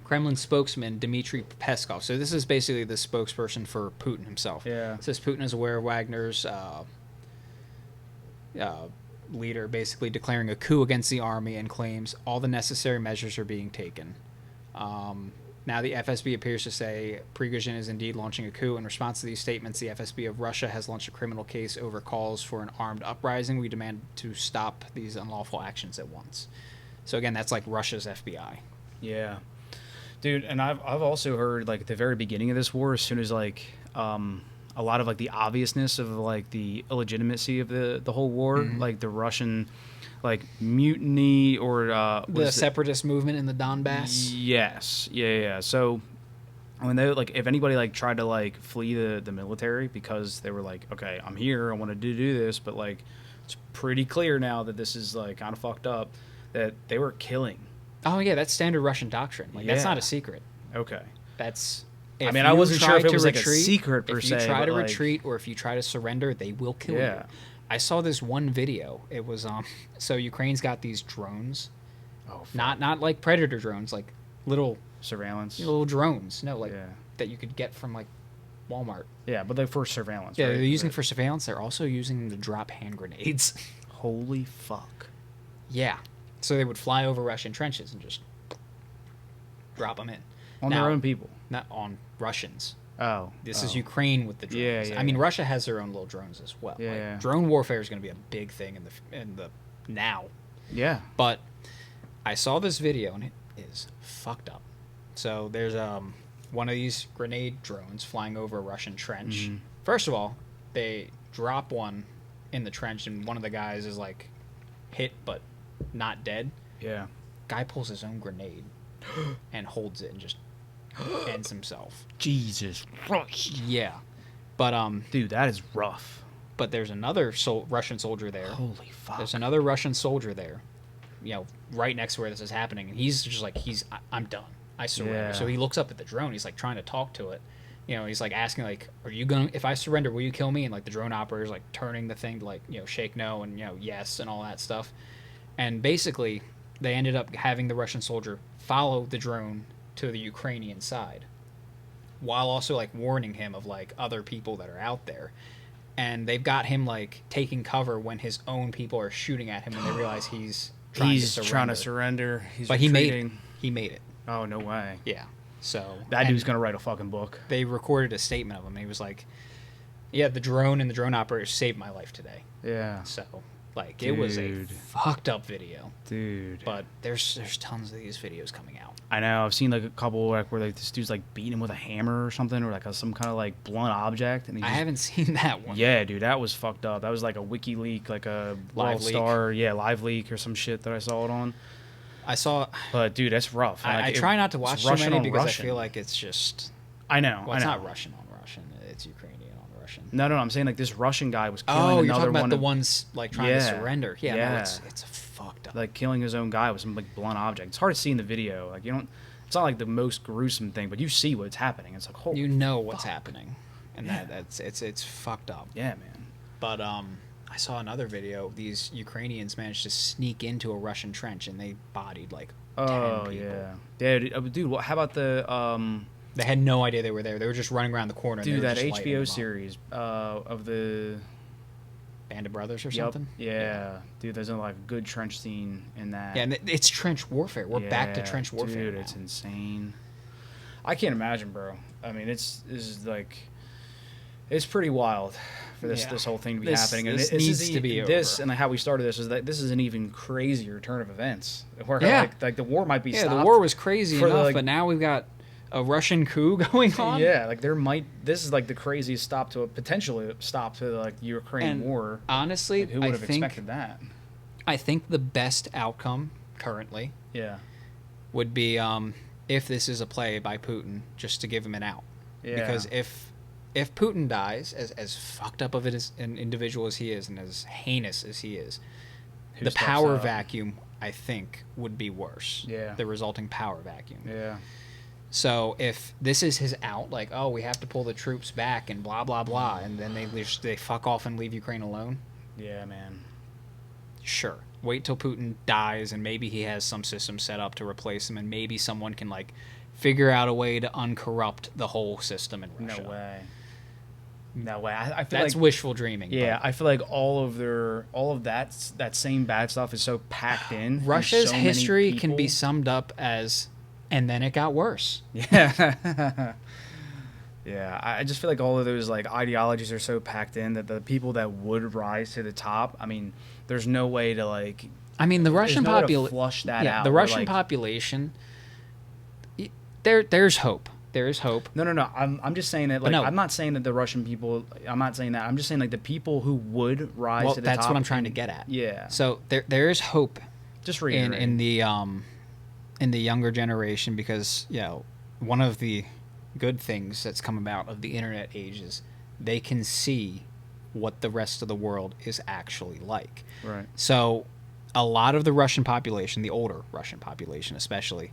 S2: Kremlin spokesman Dmitry Peskov. So this is basically the spokesperson for Putin himself.
S1: Yeah.
S2: Says Putin is aware of Wagner's leader basically declaring a coup against the army and claims all the necessary measures are being taken. Now the FSB appears to say Prigozhin is indeed launching a coup. In response to these statements, the FSB of Russia has launched a criminal case over calls for an armed uprising. We demand to stop these unlawful actions at once. So again, that's like Russia's FBI.
S1: Yeah, dude, and I've also heard like at the very beginning of this war, as soon as like a lot of like the obviousness of like the illegitimacy of the whole war, like the Russian like mutiny or
S2: The separatist movement in the Donbass.
S1: Yes, yeah. So when they like, if anybody like tried to like flee the military because they were like, okay, I'm here, I wanted to do this, but like it's pretty clear now that this is like kind of fucked up, that they were killing.
S2: Oh yeah, that's standard Russian doctrine. Like that's
S1: Yeah.
S2: not a secret.
S1: Okay.
S2: That's.
S1: I mean, I wasn't sure if it was like a secret per
S2: se.
S1: se.
S2: If you try
S1: but,
S2: to
S1: like,
S2: retreat or if you try to surrender, they will kill you.
S1: Yeah.
S2: I saw this one video. It was so Ukraine's got these drones,
S1: Oh, fuck.
S2: not like predator drones, like little
S1: Surveillance.
S2: drones. No, like
S1: Yeah.
S2: that you could get from like Walmart.
S1: Yeah, but they're for surveillance.
S2: Yeah,
S1: right?
S2: they're using for surveillance. They're also using them to drop hand grenades.
S1: Holy fuck.
S2: Yeah. So they would fly over Russian trenches and just drop them in.
S1: On
S2: Now-
S1: their own people.
S2: Not on Russians.
S1: Oh.
S2: This
S1: oh.
S2: is Ukraine with the drones.
S1: Yeah,
S2: I mean,
S1: yeah.
S2: Russia has their own little drones as well.
S1: Yeah,
S2: Like,
S1: yeah.
S2: drone warfare is going to be a big thing in the now.
S1: Yeah.
S2: But I saw this video and it is fucked up. So there's one of these grenade drones flying over a Russian trench.
S1: Mhm.
S2: First of all, they drop one in the trench and one of the guys is like hit but not dead.
S1: Yeah.
S2: Guy pulls his own grenade and holds it and just ends himself.
S1: Jesus Christ.
S2: Yeah. But
S1: Dude, that is rough.
S2: but there's another Russian soldier there.
S1: Holy fuck.
S2: There's another Russian soldier there, right next to where this is happening, and he's just like, I'm done. I surrender.
S1: Yeah.
S2: So he looks up at the drone. He's like trying to talk to it. He's like asking like, are you gonna? If I surrender, will you kill me? And like the drone operator's like turning the thing to like shake no and yes and all that stuff. And basically, they ended up having the Russian soldier follow the drone to the Ukrainian side, while also like warning him of like other people that are out there. And they've got him like taking cover when his own people are shooting at him when they realize he's trying to surrender.
S1: He's
S2: But
S1: retreating.
S2: he made it.
S1: Oh, no way.
S2: Yeah. So
S1: That dude's going to write a fucking book.
S2: they recorded a statement of him. He was like, yeah, the drone and the drone operator saved my life today.
S1: Yeah.
S2: So like it was a
S1: Dude.
S2: fucked up video.
S1: Dude.
S2: But there's tons of these videos coming out.
S1: I know. I've seen like a couple like where like this dude's like beating him with a hammer or something, or like some kind of like blunt object. And he
S2: I
S1: just,
S2: haven't seen that one.
S1: Yeah, dude, that was fucked up. That was like a wiki leak, like a
S2: Live
S1: World
S2: leak.
S1: Star, live leak or some shit that I saw it on.
S2: I saw.
S1: But dude, that's rough.
S2: I
S1: Like,
S2: try not to
S1: it's
S2: watch too
S1: Russian
S2: many
S1: on
S2: because
S1: Russian.
S2: I feel like it's just.
S1: I know.
S2: Well, it's
S1: I know.
S2: not Russian on Russian. It's Ukrainian on Russian.
S1: No, I'm saying like this Russian guy was killing
S2: Oh, you're
S1: another
S2: talking about
S1: one.
S2: the
S1: of-
S2: ones like trying to surrender. Yeah, no, it's fucked up.
S1: like killing his own guy with some like blunt object. It's hard to see in the video. Like you don't. It's not like the most gruesome thing, but you see what's happening. It's like holy.
S2: You know what's
S1: fuck.
S2: happening, and
S1: Yeah.
S2: it's fucked up.
S1: Yeah, man.
S2: But I saw another video. These Ukrainians managed to sneak into a Russian trench and they bodied like 10
S1: Oh
S2: people.
S1: yeah, dude. What? How about the
S2: They had no idea they were there. They were just running around the corner. And
S1: dude,
S2: they were
S1: that
S2: just lighting them
S1: HBO
S2: up.
S1: series of the
S2: Band of Brothers or
S1: Yup,
S2: something.
S1: Yeah. Dude, there's a like good trench scene in that.
S2: Yeah, and it's trench warfare. We're back to
S1: Yeah,
S2: trench warfare.
S1: Dude,
S2: now.
S1: it's insane. I can't imagine, bro. I mean, this is like, it's pretty wild for
S2: Yeah.
S1: this whole thing to be
S2: This-
S1: happening. And
S2: this
S1: this
S2: needs
S1: is
S2: to be
S1: this
S2: over.
S1: and how we started this is that this is an even crazier turn of events. Where
S2: Yeah.
S1: like the war might be
S2: Yeah,
S1: stopped.
S2: the war was crazy
S1: for the,
S2: enough,
S1: like-
S2: but now we've got a Russian coup going on.
S1: Yeah, like this is like the craziest stop to a potentially stop to like the Ukraine
S2: And
S1: war.
S2: honestly,
S1: Like, who would
S2: I
S1: have
S2: think
S1: expected that?
S2: I think the best outcome currently
S1: Yeah.
S2: would be if this is a play by Putin, just to give him an out.
S1: Yeah.
S2: Because if Putin dies, as fucked up of it as an individual as he is, and as heinous as he is,
S1: Who
S2: the
S1: steps
S2: power
S1: up?
S2: vacuum, I think, would be worse.
S1: Yeah.
S2: The resulting power vacuum.
S1: Yeah.
S2: So if this is his out, like, oh, we have to pull the troops back and blah blah blah, and then they fuck off and leave Ukraine alone.
S1: Yeah, man.
S2: Sure. Wait till Putin dies, and maybe he has some system set up to replace him, and maybe someone can like figure out a way to uncorrupt the whole system in Russia.
S1: No way. No way. I feel
S2: That's
S1: like
S2: wishful dreaming.
S1: yeah,
S2: but
S1: I feel like all of that same bad stuff is so packed in. from
S2: Russia's
S1: so many
S2: history can be
S1: people.
S2: summed up as And then it got worse.
S1: Yeah. Yeah, I just feel like all of those like ideologies are so packed in that the people that would rise to the top, I mean, there's no way to like.
S2: I mean, the Russian
S1: there's no way to
S2: population.
S1: flush that
S2: Yeah,
S1: out.
S2: the
S1: Where,
S2: Russian
S1: like,
S2: population. There's hope. There is hope.
S1: No. I'm just saying that. Like,
S2: no.
S1: I'm not saying that the Russian people. I'm not saying that. I'm just saying like the people who would rise
S2: Well,
S1: to the top.
S2: that's what I'm trying to get at.
S1: Yeah.
S2: So there is hope
S1: Just
S2: in
S1: reiterate.
S2: in the younger generation because one of the good things that's come about of the internet age is they can see what the rest of the world is actually like.
S1: Right.
S2: So a lot of the Russian population, the older Russian population especially,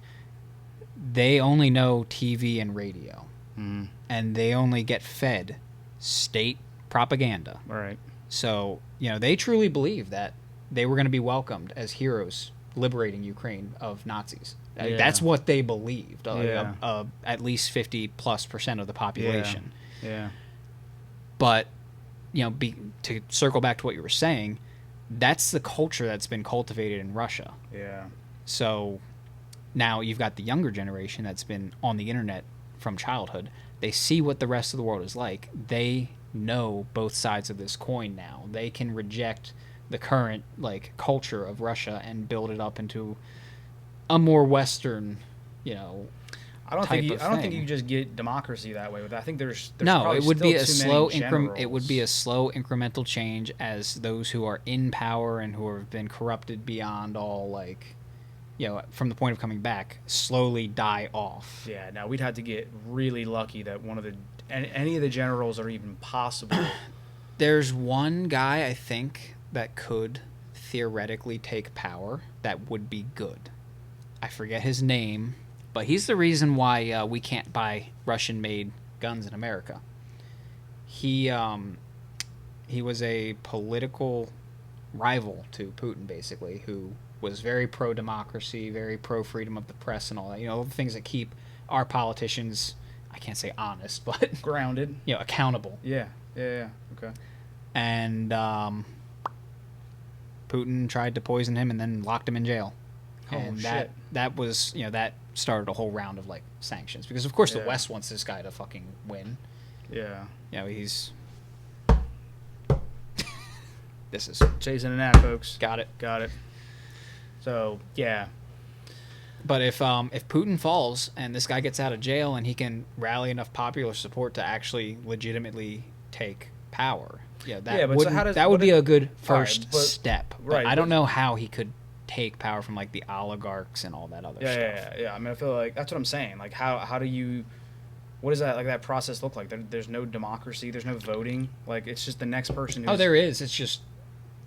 S2: they only know TV and radio.
S1: Mm.
S2: And they only get fed state propaganda.
S1: All right.
S2: So, they truly believe that they were going to be welcomed as heroes liberating Ukraine of Nazis.
S1: Yeah.
S2: That's what they believed.
S1: Yeah.
S2: At least 50+% of the population.
S1: Yeah.
S2: But, to circle back to what you were saying, that's the culture that's been cultivated in Russia.
S1: Yeah.
S2: So now you've got the younger generation that's been on the internet from childhood. They see what the rest of the world is like. They know both sides of this coin now. They can reject the current culture of Russia and build it up into a more Western,
S1: I don't
S2: type
S1: think
S2: of
S1: I don't think
S2: thing.
S1: you just get democracy that way. I think there's
S2: no,
S1: probably
S2: it would
S1: still
S2: be a
S1: too
S2: slow
S1: many
S2: it would be a
S1: generals.
S2: slow incremental change as those who are in power and who have been corrupted beyond all from the point of coming back slowly die off.
S1: Yeah, now we'd have to get really lucky that any of the generals are even possible.
S2: There's one guy I think that could theoretically take power that would be good. I forget his name, but he's the reason why we can't buy Russian-made guns in America. He was a political rival to Putin, basically, who was very pro-democracy, very pro-freedom of the press and all that. All the things that keep our politicians, I can't say honest, but
S1: Grounded.
S2: accountable.
S1: Yeah. Okay.
S2: And Putin tried to poison him and then locked him in jail.
S1: Oh,
S2: And
S1: shit.
S2: that was that started a whole round of sanctions because of course the
S1: Yeah.
S2: West wants this guy to fucking win.
S1: Yeah.
S2: He's this is
S1: Chasing an ad, folks.
S2: got it.
S1: So, yeah.
S2: But if Putin falls and this guy gets out of jail and he can rally enough popular support to actually legitimately take power, that would be a good first step. But
S1: right,
S2: I don't
S1: but-
S2: know how he could take power from the oligarchs and all that other stuff.
S1: Yeah. I mean, I feel like that's what I'm saying. Like, how do you? What does that process look like? There's no democracy. There's no voting. Like, it's just the next person. Who's,
S2: Oh, there is. It's just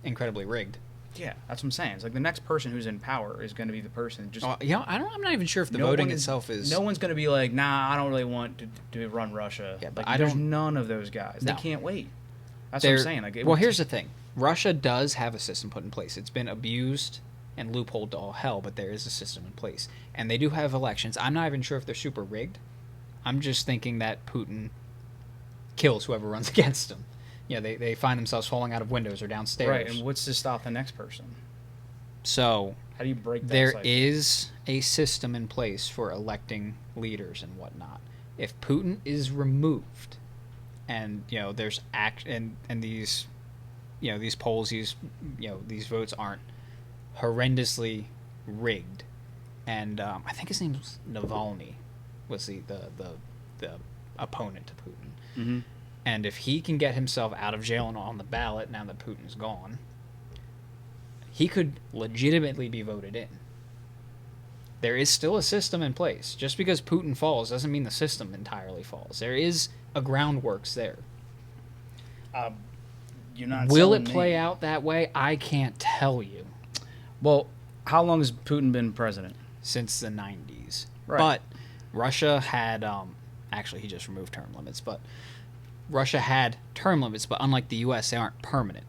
S2: incredibly rigged.
S1: Yeah, that's what I'm saying. It's like the next person who's in power is going to be the person. Just
S2: I'm not even sure if the
S1: no
S2: voting
S1: one is-
S2: itself is.
S1: No one's going to be like, nah, I don't really want to run Russia.
S2: Yeah, but
S1: like,
S2: I
S1: there's
S2: don't-
S1: none of those guys.
S2: No.
S1: They can't wait. That's what I'm saying. Like,
S2: here's the thing: Russia does have a system put in place. It's been abused and loopholed to all hell, but there is a system in place, and they do have elections. I'm not even sure if they're super rigged. I'm just thinking that Putin kills whoever runs against him. They find themselves falling out of windows or downstairs.
S1: right. And what's to stop the next person?
S2: So
S1: How do you break that
S2: there
S1: cycle?
S2: is a system in place for electing leaders and whatnot. If Putin is removed, and there's and these these polls, these votes aren't horrendously rigged, and I think his name was Navalny, was the opponent to Putin.
S1: Mm-hmm.
S2: And if he can get himself out of jail and on the ballot now that Putin's gone, he could legitimately be voted in. There is still a system in place. Just because Putin falls doesn't mean the system entirely falls. There is a groundworks there.
S1: You're not.
S2: Will
S1: selling
S2: it play
S1: me.
S2: out that way? I can't tell you.
S1: Well, how long has Putin been president?
S2: Since the 90s.
S1: Right.
S2: But Russia had, actually he just removed term limits, but Russia had term limits, but unlike the U.S., they aren't permanent.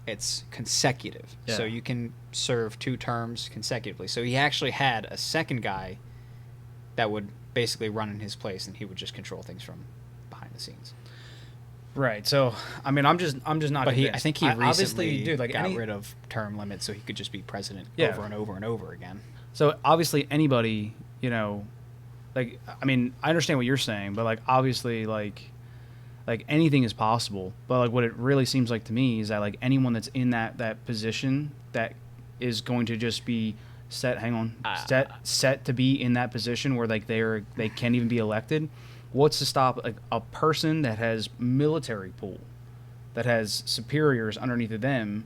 S2: It's consecutive.
S1: Yeah.
S2: So you can serve 2 terms consecutively. So he actually had a second guy that would basically run in his place, and he would just control things from behind the scenes.
S1: Right. So, I mean, I'm just not.
S2: But
S1: convinced.
S2: I think he
S1: obviously,
S2: recently
S1: dude, like
S2: got rid of term limits so he could just be president
S1: Yeah.
S2: over and over and over again.
S1: So obviously, anybody like, I mean, I understand what you're saying, but like, obviously, like anything is possible. But like, what it really seems like to me is that like anyone that's in that position that is going to just be set. Hang on, set to be in that position where like they can't even be elected. What's to stop like a person that has military pool, that has superiors underneath of them,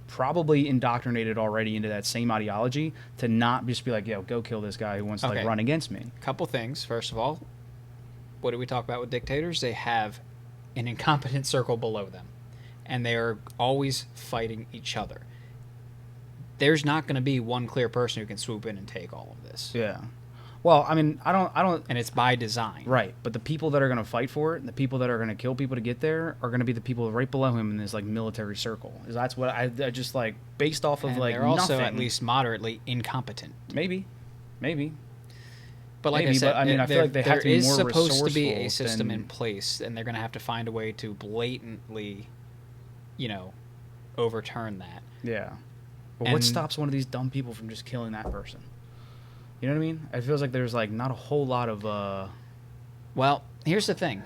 S1: probably indoctrinated already into that same ideology, to not just be like, yo, go kill this guy who wants to like run against me.
S2: Couple things. First of all, what did we talk about with dictators? They have an incompetent circle below them, and they are always fighting each other. There's not going to be one clear person who can swoop in and take all of this.
S1: Yeah. Well, I mean, I don't.
S2: And it's by design.
S1: Right, but the people that are going to fight for it, and the people that are going to kill people to get there, are going to be the people right below him in this like military circle. Is that's what I just like based off of
S2: And
S1: like
S2: they're also
S1: nothing.
S2: at least moderately incompetent.
S1: Maybe.
S2: But like
S1: Maybe,
S2: I said,
S1: but, I mean, I feel like they have to be more
S2: there is supposed to be a
S1: resourceful
S2: system
S1: than-
S2: in place, and they're going to have to find a way to blatantly, overturn that.
S1: Yeah. But what
S2: And-
S1: stops one of these dumb people from just killing that person? You know what I mean? It feels like there's like not a whole lot of
S2: Well, here's the thing.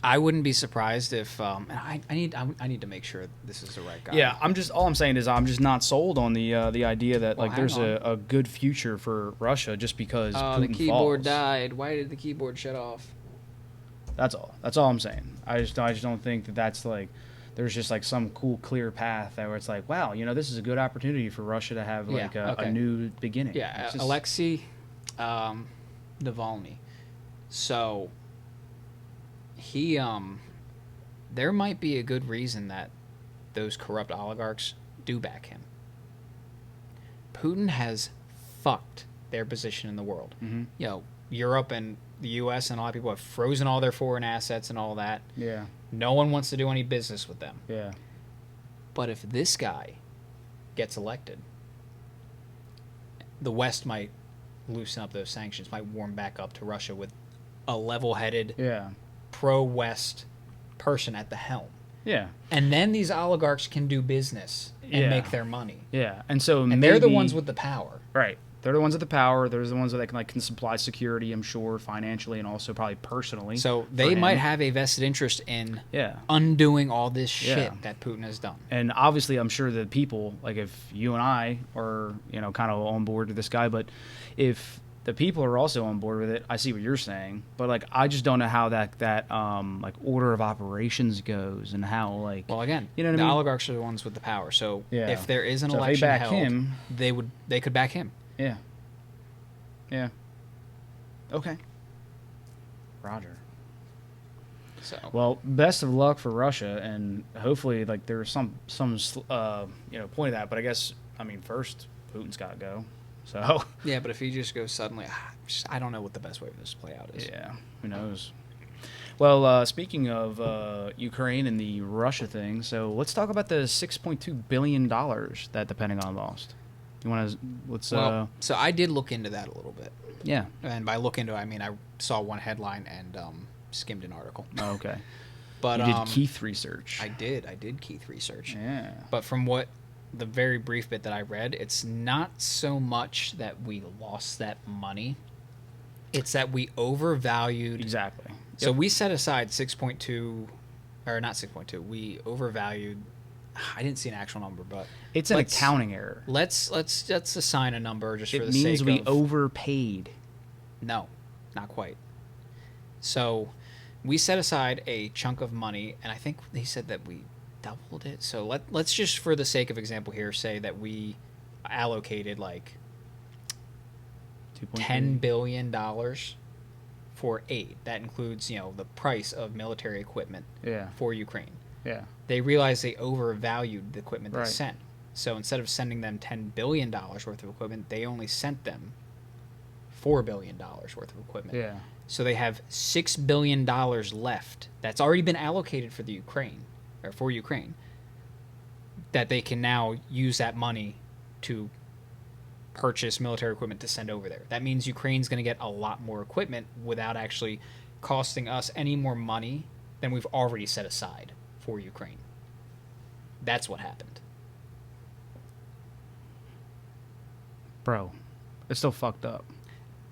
S2: I wouldn't be surprised if and I need to make sure this is the right guy.
S1: Yeah, all I'm saying is I'm just not sold on the idea that
S2: Well,
S1: like there's
S2: hang
S1: a good future for Russia just because
S2: Oh,
S1: Putin
S2: the keyboard
S1: falls.
S2: died. Why did the keyboard shut off?
S1: That's all. That's all I'm saying. I just don't think that that's like there's just like some cool clear path that where it's like, wow, this is a good opportunity for Russia to have like a new beginning.
S2: Yeah,
S1: It's just-
S2: Alexei Navalny. So he there might be a good reason that those corrupt oligarchs do back him. Putin has fucked their position in the world.
S1: Mhm.
S2: Europe and the US and a lot of people have frozen all their foreign assets and all that.
S1: Yeah.
S2: No one wants to do any business with them.
S1: Yeah.
S2: But if this guy gets elected, the West might loosen up those sanctions, might warm back up to Russia with a level-headed,
S1: Yeah.
S2: pro-West person at the helm.
S1: Yeah.
S2: And then these oligarchs can do business and
S1: Yeah.
S2: make their money.
S1: Yeah. And so
S2: And they're the ones with the power.
S1: right. They're the ones with the power. They're the ones that can supply security, I'm sure, financially and also probably personally.
S2: So
S1: for
S2: they
S1: him.
S2: might have a vested interest in
S1: Yeah.
S2: undoing all this shit
S1: Yeah.
S2: that Putin has done.
S1: And obviously, I'm sure that people, like if you and I are, kind of on board with this guy, but if the people are also on board with it, I see what you're saying. But like, I just don't know how that like order of operations goes and how like.
S2: Well, again,
S1: You know what
S2: the
S1: I mean?
S2: oligarchs are the ones with the power. So
S1: Yeah.
S2: if there is an
S1: So if they
S2: election
S1: back
S2: held,
S1: him-
S2: they could back him.
S1: Yeah. Yeah. Okay. Roger.
S2: So
S1: Well, best of luck for Russia, and hopefully, like there's some point of that. But I guess first Putin's got to go. So
S2: yeah, but if he just goes suddenly, I don't know what the best way for this to play out is.
S1: yeah, who knows? Well, speaking of Ukraine and the Russia thing, so let's talk about the $6.2 billion that the Pentagon lost. You want to let's
S2: Well, so I did look into that a little bit,
S1: yeah.
S2: and by look into, I mean I saw one headline and skimmed an article.
S1: Oh, okay.
S2: But
S1: You did Keith research.
S2: I did Keith research.
S1: Yeah.
S2: But from what the very brief bit that I read, it's not so much that we lost that money; it's that we overvalued.
S1: Exactly.
S2: So we set aside 6.2, or not 6.2. We overvalued. I didn't see an actual number, but
S1: It's an
S2: let's-
S1: accounting error.
S2: Let's assign a number just for
S1: It
S2: the
S1: means
S2: sake
S1: we
S2: of.
S1: overpaid.
S2: No, not quite. So we set aside a chunk of money, and I think they said that we doubled it. So let's just, for the sake of example here, say that we allocated like
S1: 2.3.
S2: $10 billion for aid. That includes, the price of military equipment
S1: Yeah.
S2: for Ukraine.
S1: Yeah.
S2: They realized they overvalued the equipment they
S1: Right.
S2: sent. So instead of sending them $10 billion worth of equipment, they only sent them $4 billion worth of equipment.
S1: Yeah.
S2: So they have $6 billion left that's already been allocated for Ukraine, that they can now use that money to purchase military equipment to send over there. That means Ukraine's going to get a lot more equipment without actually costing us any more money than we've already set aside for Ukraine. That's what happened.
S1: Bro, it's still fucked up.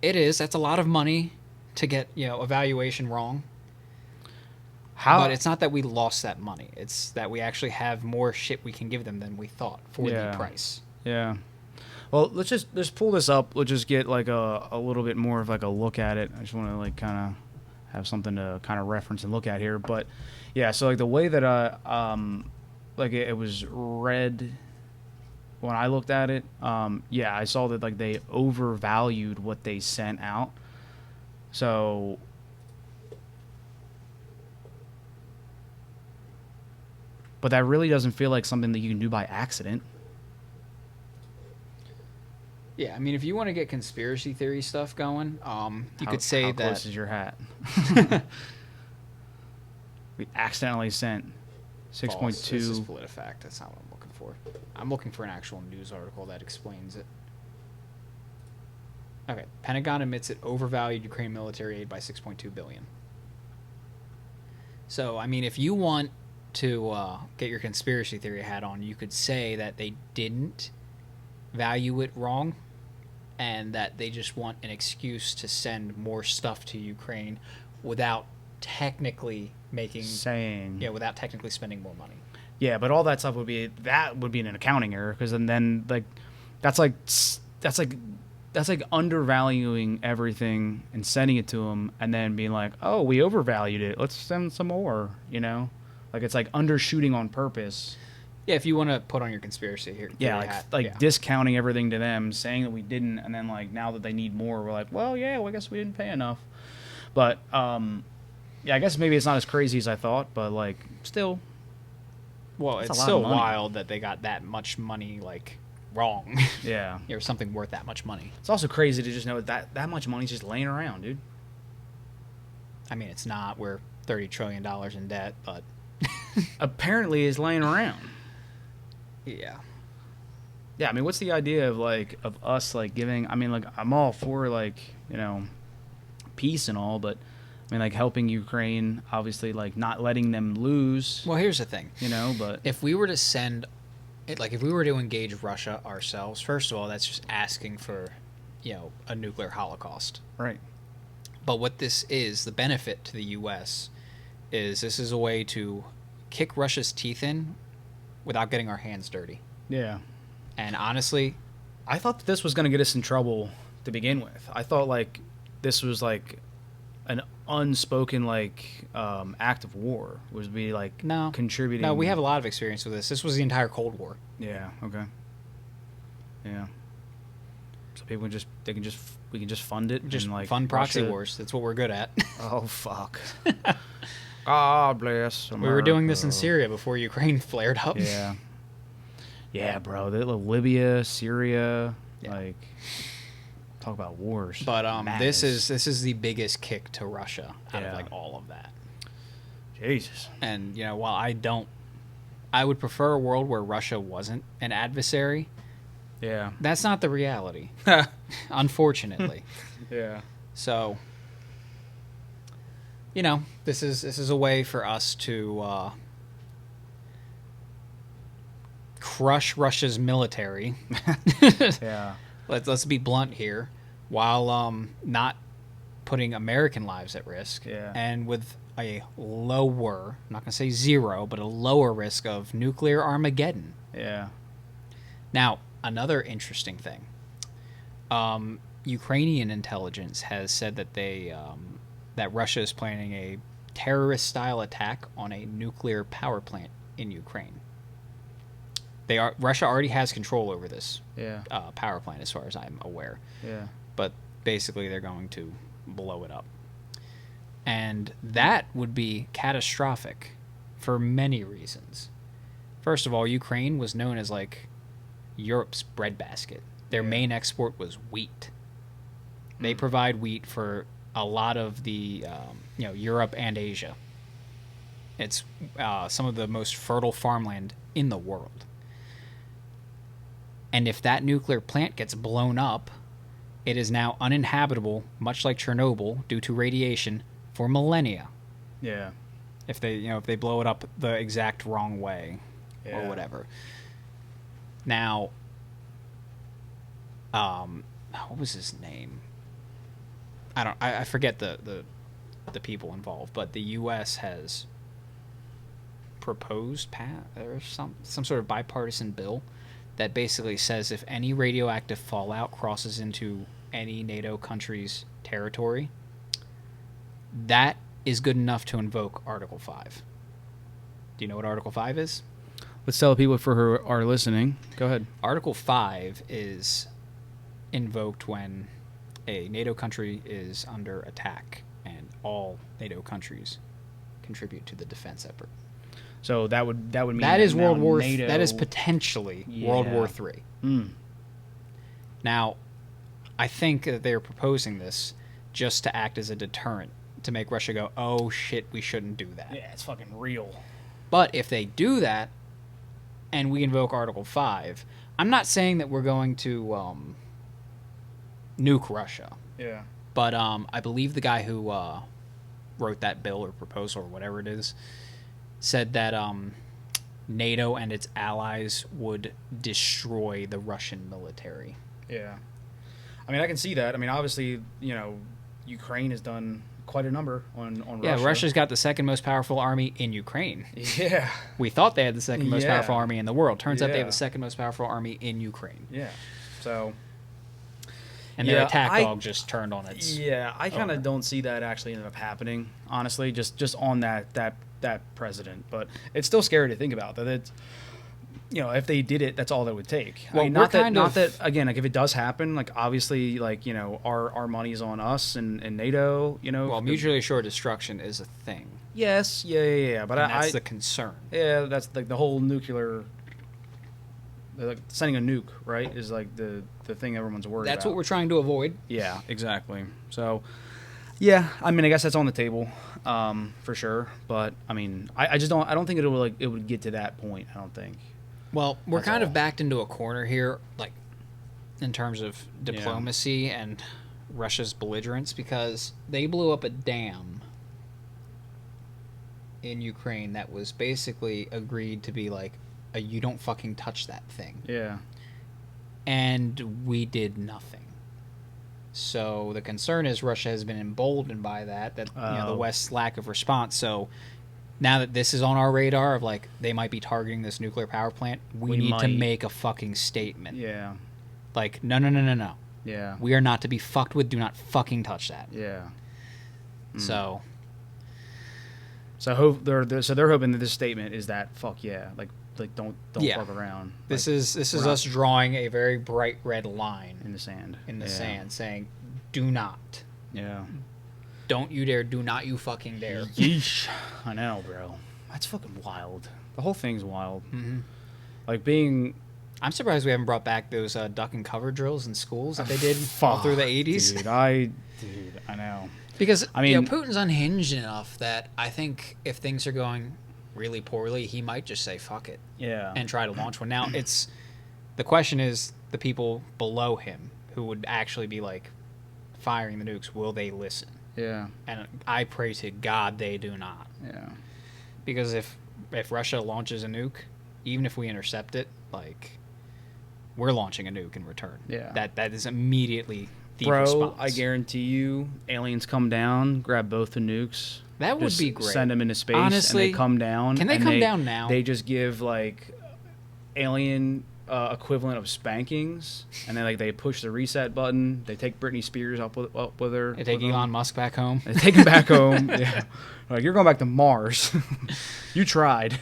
S2: It is. That's a lot of money to get, evaluation wrong.
S1: How?
S2: But it's not that we lost that money. It's that we actually have more shit we can give them than we thought for the price.
S1: Yeah. Well, let's pull this up. Let's just get like a little bit more of like a look at it. I just want to like kind of have something to kind of reference and look at here. But yeah, so like the way that like it was read when I looked at it, yeah, I saw that like they overvalued what they sent out. So but that really doesn't feel like something that you can do by accident.
S2: Yeah, I mean, if you want to get conspiracy theory stuff going, you could say
S1: how
S2: that.
S1: close is your hat? We accidentally sent 6.2.
S2: This is PolitiFact. That's not what I'm looking for. I'm looking for an actual news article that explains it. Okay, Pentagon admits it overvalued Ukraine military aid by 6.2 billion. So, I mean, if you want to get your conspiracy theory hat on, you could say that they didn't value it wrong, and that they just want an excuse to send more stuff to Ukraine without technically without technically spending more money.
S1: Yeah, but all that stuff would be an accounting error, because then like that's like undervaluing everything and sending it to them and then being like, oh, we overvalued it, let's send some more. Like it's like undershooting on purpose.
S2: Yeah, if you want to put on your conspiracy here.
S1: Yeah, discounting everything to them, saying that we didn't, and then like now that they need more, we're like, well, yeah, I guess we didn't pay enough. But yeah, I guess maybe it's not as crazy as I thought, but like still.
S2: Well, it's still wild that they got that much money like wrong.
S1: Yeah.
S2: Or something worth that much money.
S1: It's also crazy to just know that much money's just laying around, dude.
S2: I mean, it's not. We're $30 trillion in debt, but
S1: apparently it's laying around.
S2: Yeah.
S1: Yeah, I mean, what's the idea of us like giving? I mean, like I'm all for like peace and all, but I mean like helping Ukraine, obviously like not letting them lose.
S2: Well, here's the thing.
S1: But
S2: if we were to send it, like if we were to engage Russia ourselves, first of all, that's just asking for, a nuclear holocaust.
S1: Right.
S2: But what this is, the benefit to the U.S. is this is a way to kick Russia's teeth in without getting our hands dirty.
S1: Yeah.
S2: And honestly,
S1: I thought that this was going to get us in trouble to begin with. I thought like this was like an unspoken like act of war, was be like contributing.
S2: No, we have a lot of experience with this. This was the entire Cold War.
S1: Yeah. Okay. Yeah. So people we can just fund it.
S2: Just
S1: and, like,
S2: fund proxy
S1: Russia.
S2: wars. That's what we're good at.
S1: Oh fuck. God bless America.
S2: We were doing this in Syria before Ukraine flared up.
S1: Yeah. Yeah, bro. Libya, Syria, like talk about wars.
S2: But
S1: Madness.
S2: this is the biggest kick to Russia out of like all of that.
S1: Jesus.
S2: And while I would prefer a world where Russia wasn't an adversary.
S1: Yeah.
S2: That's not the reality. Unfortunately.
S1: Yeah.
S2: So this is a way for us to crush Russia's military.
S1: Yeah.
S2: Let's be blunt here, while not putting American lives at risk.
S1: Yeah.
S2: And with a lower, I'm not going to say zero, but a lower risk of nuclear Armageddon.
S1: Yeah.
S2: Now, another interesting thing. Ukrainian intelligence has said that that Russia is planning a terrorist-style attack on a nuclear power plant in Ukraine. Russia already has control over this power plant, as far as I'm aware.
S1: Yeah.
S2: But basically, they're going to blow it up, and that would be catastrophic for many reasons. First of all, Ukraine was known as like Europe's breadbasket. Their main export was wheat. They provide wheat for a lot of the Europe and Asia. It's some of the most fertile farmland in the world. And if that nuclear plant gets blown up, it is now uninhabitable, much like Chernobyl, due to radiation for millennia.
S1: Yeah.
S2: If they blow it up the exact wrong way or whatever. Now, what was his name? I forget the people involved, but the U.S. has proposed or some sort of bipartisan bill that basically says if any radioactive fallout crosses into any NATO country's territory, that is good enough to invoke Article 5. Do you know what Article 5 is?
S1: Let's tell people who are listening. Go ahead.
S2: Article 5 is invoked when a NATO country is under attack and all NATO countries contribute to the defense effort.
S1: So that would mean
S2: that is
S1: now
S2: World War
S1: NATO...
S2: that is potentially World War III. Now, I think that they're proposing this just to act as a deterrent to make Russia go, "Oh shit, we shouldn't do that."
S1: Yeah, it's fucking real.
S2: But if they do that and we invoke Article 5, I'm not saying that we're going to nuke Russia.
S1: Yeah.
S2: But I believe the guy who wrote that bill or proposal or whatever it is said that NATO and its allies would destroy the Russian military.
S1: Yeah. I mean, I can see that. I mean, obviously, Ukraine has done quite a number on Russia.
S2: Yeah, Russia's got the second most powerful army in Ukraine.
S1: Yeah.
S2: We thought they had the second most powerful army in the world. Turns out they have
S1: Yeah.
S2: the second most powerful army in Ukraine.
S1: Yeah. So...
S2: And their attack dog just turned on its...
S1: Yeah, I kind of don't see that actually end up happening, honestly, just on that president. But it's still scary to think about that it's... if they did it, that's all that would take.
S2: Well,
S1: I mean, not that again, like if it does happen, like obviously, like our money is on us and NATO.
S2: Well, mutually assured destruction is a thing.
S1: Yes, yeah. But
S2: that's the concern.
S1: Yeah, that's like the whole nuclear. Like sending a nuke, right, is like the thing everyone's worried about.
S2: That's what we're trying to avoid.
S1: Yeah, exactly. So, yeah, I mean, I guess that's on the table, for sure. But I mean, I just don't. I don't think it would get to that point. I don't think.
S2: Well, we're
S1: That's
S2: kind
S1: all.
S2: of backed into a corner here, like in terms of diplomacy and Russia's belligerence, because they blew up a dam in Ukraine that was basically agreed to be like, you don't fucking touch that thing.
S1: Yeah.
S2: And we did nothing. So the concern is Russia has been emboldened by that the West's lack of response. So now that this is on our radar of like they might be targeting this nuclear power plant, we need to make a fucking statement.
S1: Yeah.
S2: Like, no.
S1: Yeah.
S2: We are not to be fucked with. Do not fucking touch that.
S1: Yeah.
S2: So
S1: they're hoping that this statement is that fuck yeah, like don't fuck around.
S2: This is us drawing a very bright red line
S1: in the sand.
S2: Sand, saying, do not.
S1: Yeah.
S2: Don't you dare. Do not you fucking dare.
S1: Yeesh. I know, bro. That's fucking wild. The whole thing's wild.
S2: Mm-hmm.
S1: Like being...
S2: I'm surprised we haven't brought back those duck and cover drills in schools that they did all through the 80s.
S1: Dude, I know.
S2: Because,
S1: I mean,
S2: Putin's unhinged enough that I think if things are going really poorly, he might just say, fuck it.
S1: Yeah.
S2: And try to launch one. Now, the question is the people below him who would actually be, like, firing the nukes, will they listen?
S1: Yeah.
S2: And I pray to God they do not.
S1: Yeah.
S2: Because if Russia launches a nuke, even if we intercept it, like, we're launching a nuke in return.
S1: Yeah.
S2: That is immediately the response.
S1: I guarantee you, aliens come down, grab both the nukes.
S2: That would be great.
S1: Send them into space,
S2: honestly,
S1: and they come down.
S2: Can they come down now?
S1: They just give, like, alien equivalent of spankings, and then, like, they push the reset button. They take Britney Spears up with her.
S2: They take Elon Musk back home.
S1: They take him back home. Yeah. Like, you're going back to Mars. You tried.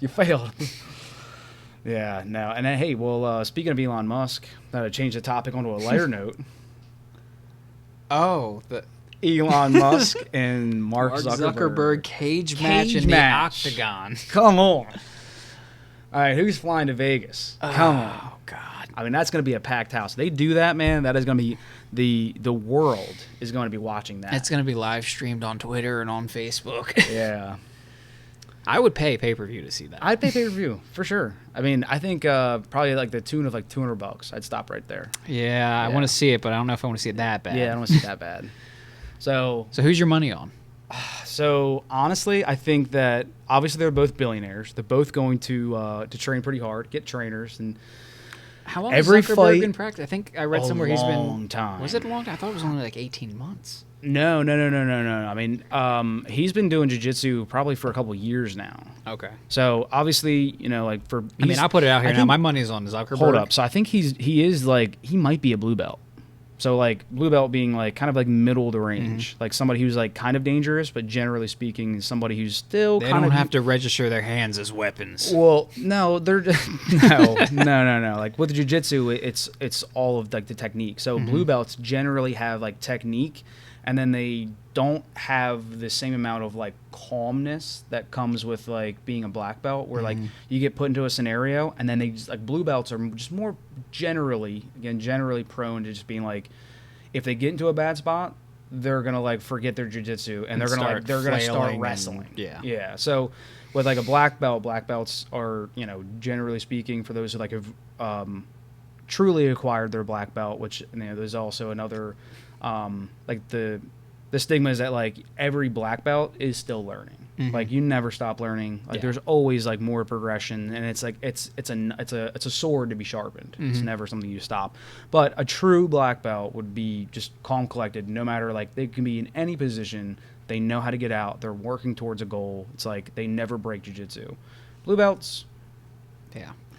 S1: You failed. Yeah, no. And then, hey, well, speaking of Elon Musk, now to change the topic onto a lighter note.
S2: Oh,
S1: Elon Musk and Mark Zuckerberg
S2: cage match in the octagon.
S1: Come on. All right, who's flying to Vegas? Come on.
S2: Oh, God.
S1: I mean, that's going to be a packed house. They do that, man. That is going to be the world is going to be watching that.
S2: It's going to be live streamed on Twitter and on Facebook.
S1: Yeah.
S2: I would pay pay-per-view to see that.
S1: I'd pay pay-per-view for sure. I mean, I think probably like the tune of like $200. I'd stop right there.
S2: Yeah, I want to see it, but I don't know if I want to see it that bad.
S1: Yeah, I don't want to see it that bad. So
S2: who's your money on?
S1: So honestly, I think that obviously they're both billionaires. They're both going to train pretty hard, get trainers, and
S2: How long
S1: Every
S2: has Zuckerberg
S1: fight
S2: been practicing? I think I read
S1: a
S2: somewhere he's been.
S1: long time.
S2: Was it a long time? I thought it was only like 18 months.
S1: No. I mean, he's been doing jiu-jitsu probably for a couple years now.
S2: Okay.
S1: So obviously, like
S2: I mean, I'll put it out here
S1: I
S2: now.
S1: think-
S2: My money's on Zuckerberg.
S1: Hold up. So I think he is like he might be a blue belt. So like blue belt being like kind of like middle of the range, like somebody who's like kind of dangerous, but generally speaking, is somebody who's still
S2: They
S1: kind
S2: don't
S1: of
S2: have to register their hands as weapons.
S1: Well, no, they're no. Like with jiu-jitsu, it's all of like the technique. So blue belts generally have like technique, and then they don't have the same amount of like calmness that comes with like being a black belt, where like you get put into a scenario, and then they just like blue belts are just more generally prone to just being like, if they get into a bad spot, they're gonna like forget their jiu-jitsu and they're gonna start
S2: flailing
S1: wrestling.
S2: yeah.
S1: So with like a black belts are, generally speaking, for those who like have truly acquired their black belt, which there's also another like the stigma is that like every black belt is still learning. Like you never stop learning. Like there's always like more progression, and it's like it's a sword to be sharpened. It's never something you stop. But a true black belt would be just calm, collected, no matter like they can be in any position. They know how to get out. They're working towards a goal. It's like they never break jiu-jitsu. Blue belts,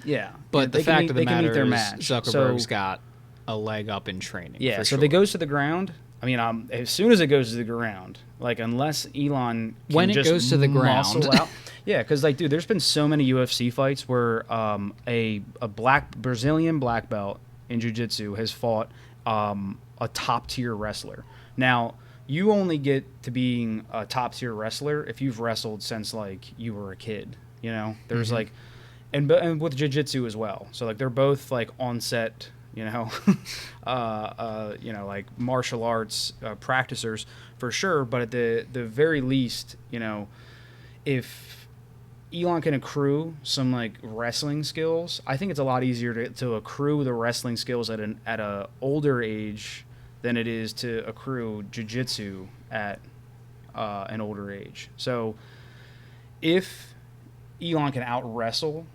S1: yeah.
S2: But the fact of the matter
S1: their
S2: is
S1: match.
S2: Zuckerberg's got a leg up in training.
S1: Yeah,
S2: for
S1: so
S2: sure.
S1: if it goes to the ground, I mean, as soon as it goes to the ground, like unless Elon can
S2: When it
S1: just
S2: goes to the
S1: muscle
S2: ground.
S1: out, yeah, because like, dude, there's been so many UFC fights where a black Brazilian black belt in jiu-jitsu has fought a top tier wrestler. Now, you only get to being a top tier wrestler if you've wrestled since like you were a kid. There's like, and with jiu-jitsu as well. So like they're both like onset. Like martial arts practicers for sure. But at the very least, if Elon can accrue some like wrestling skills, I think it's a lot easier to accrue the wrestling skills at a older age than it is to accrue jiu-jitsu at an older age. So if Elon can out wrestle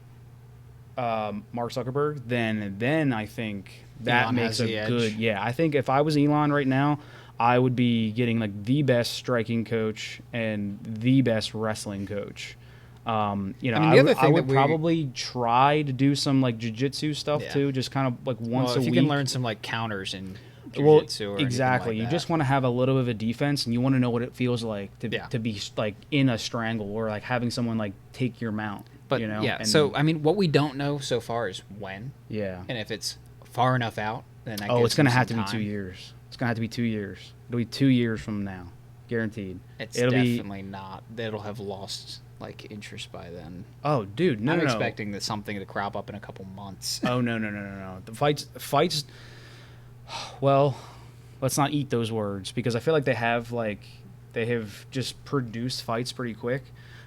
S1: Mark Zuckerberg, then I think that
S2: Elon
S1: makes
S2: has the edge.
S1: good. Yeah, I think if I was Elon right now, I would be getting like the best striking coach and the best wrestling coach.
S2: the other
S1: I
S2: thing
S1: would
S2: that
S1: probably try to do some like jiu-jitsu stuff
S2: Yeah.
S1: too, just kind of like once
S2: Well,
S1: a
S2: if you
S1: week.
S2: can learn some like counters in
S1: Well,
S2: jiu-jitsu or
S1: exactly.
S2: anything like
S1: You
S2: that.
S1: just want to have a little bit of a defense, and you want to know what it feels like to
S2: Yeah.
S1: to be like in a strangle or like having someone like take your mount.
S2: But
S1: and,
S2: so I mean, what we don't know so far is when,
S1: yeah.
S2: and if it's far enough out, then that
S1: Oh,
S2: gives
S1: it's gonna
S2: them
S1: have to
S2: some
S1: be 2
S2: time.
S1: years. It's gonna have to be 2 years. It'll be 2 years from now, guaranteed.
S2: It's
S1: It'll be.
S2: definitely not. It'll have lost like interest by then.
S1: Oh, dude, no,
S2: I'm
S1: no, no.
S2: expecting that something to crop up in a couple months.
S1: Oh no. The fights. Well, let's not eat those words because I feel like they have just produced fights pretty quick.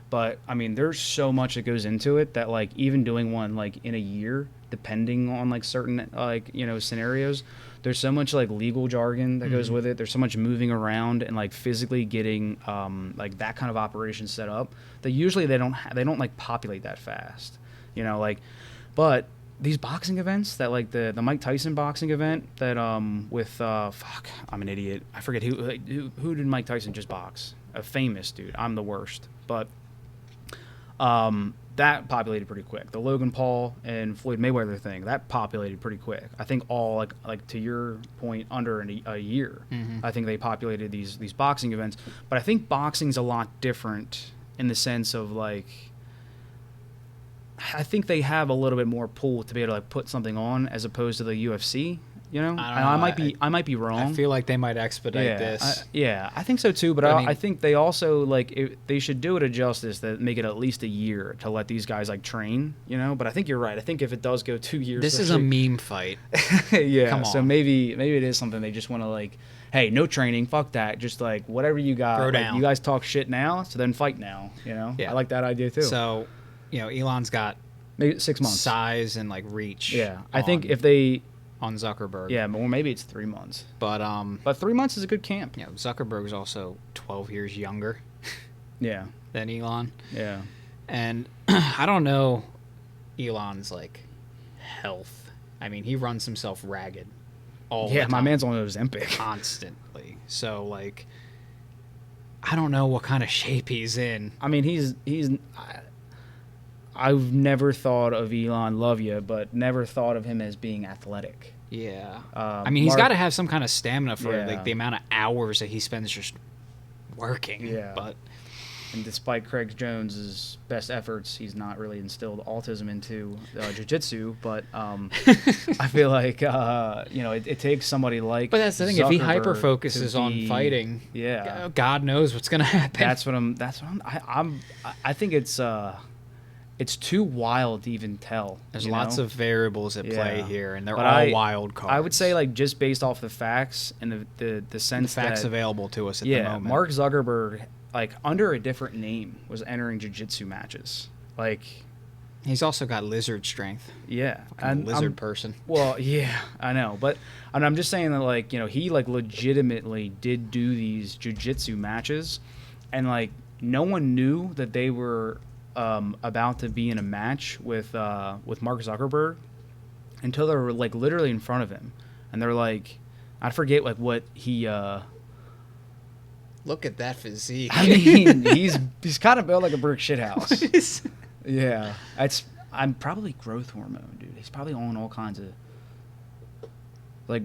S1: But I mean, there's so much that goes into it that like even doing one like in a year, depending on like certain like scenarios, there's so much like legal jargon that goes with it. There's so much moving around and like physically getting like that kind of operation set up that usually they don't like populate that fast, but these boxing events that like the Mike Tyson boxing event that with I'm an idiot. I forget who did Mike Tyson just box? A famous dude. I'm the worst. But that populated pretty quick. The Logan Paul and Floyd Mayweather thing, that populated pretty quick. I think all like to your point, under a year. I think they populated these boxing events. But I think boxing's a lot different in the sense of like, I think they have a little bit more pull to be able to like put something on as opposed to the UFC. I might be wrong.
S2: I feel like they might expedite this.
S1: I think so too. But
S2: I
S1: I,
S2: mean-
S1: I think they also they should do it a justice that make it at least a year to let these guys like train. But I think you're right. I think if it does go 2 years,
S2: This is a meme fight.
S1: yeah.
S2: Come
S1: So
S2: on.
S1: maybe it is something they just want to like, hey, no training, fuck that, just like whatever you got.
S2: Throw
S1: like,
S2: down.
S1: You guys talk shit now, so then fight now.
S2: Yeah.
S1: I like that idea too.
S2: So, Elon's got
S1: maybe 6 months.
S2: size and like reach.
S1: Yeah, I think
S2: on-
S1: if they.
S2: on Zuckerberg.
S1: Yeah, or maybe it's 3 months.
S2: But
S1: 3 months is a good camp.
S2: Zuckerberg's also 12 years younger
S1: Yeah,
S2: than Elon.
S1: yeah.
S2: And I don't know Elon's like health I mean, he runs himself ragged all the
S1: Yeah,
S2: time.
S1: my man's on Ozempic.
S2: Constantly. So, like, I don't know what kind of shape he's in.
S1: I mean, I've never thought of Elon, love you, but never thought of him as being athletic.
S2: Yeah. I mean, he's got to have some kind of stamina for
S1: Yeah.
S2: like the amount of hours that he spends just working.
S1: Yeah.
S2: But
S1: And despite Craig Jones's best efforts, he's not really instilled autism into jiu-jitsu. But I feel like it takes somebody like.
S2: But that's the thing. If he
S1: Zuckerberg
S2: hyper focuses
S1: to
S2: on
S1: be-
S2: fighting,
S1: yeah,
S2: God knows what's gonna happen.
S1: I think it's too wild to even tell.
S2: There's lots of variables at play
S1: Yeah.
S2: here, and they're
S1: But
S2: all wild cards.
S1: I would say, like, just based off the facts and the
S2: the
S1: sense
S2: facts
S1: that
S2: available to us at the
S1: yeah,
S2: moment.
S1: Mark Zuckerberg, like, under a different name, was entering jiu-jitsu matches. Like,
S2: He's also got lizard strength.
S1: yeah,
S2: Fucking lizard person.
S1: Well, yeah, I know, but I'm just saying that, like, he like legitimately did do these jiu-jitsu matches, and like no one knew that they were about to be in a match with Mark Zuckerberg until they were like literally in front of him, and they're like, I forget like what he.
S2: Look at that physique.
S1: I mean, he's kind of built like a brick shithouse. Yeah, I'm probably growth hormone, dude. He's probably on all kinds of like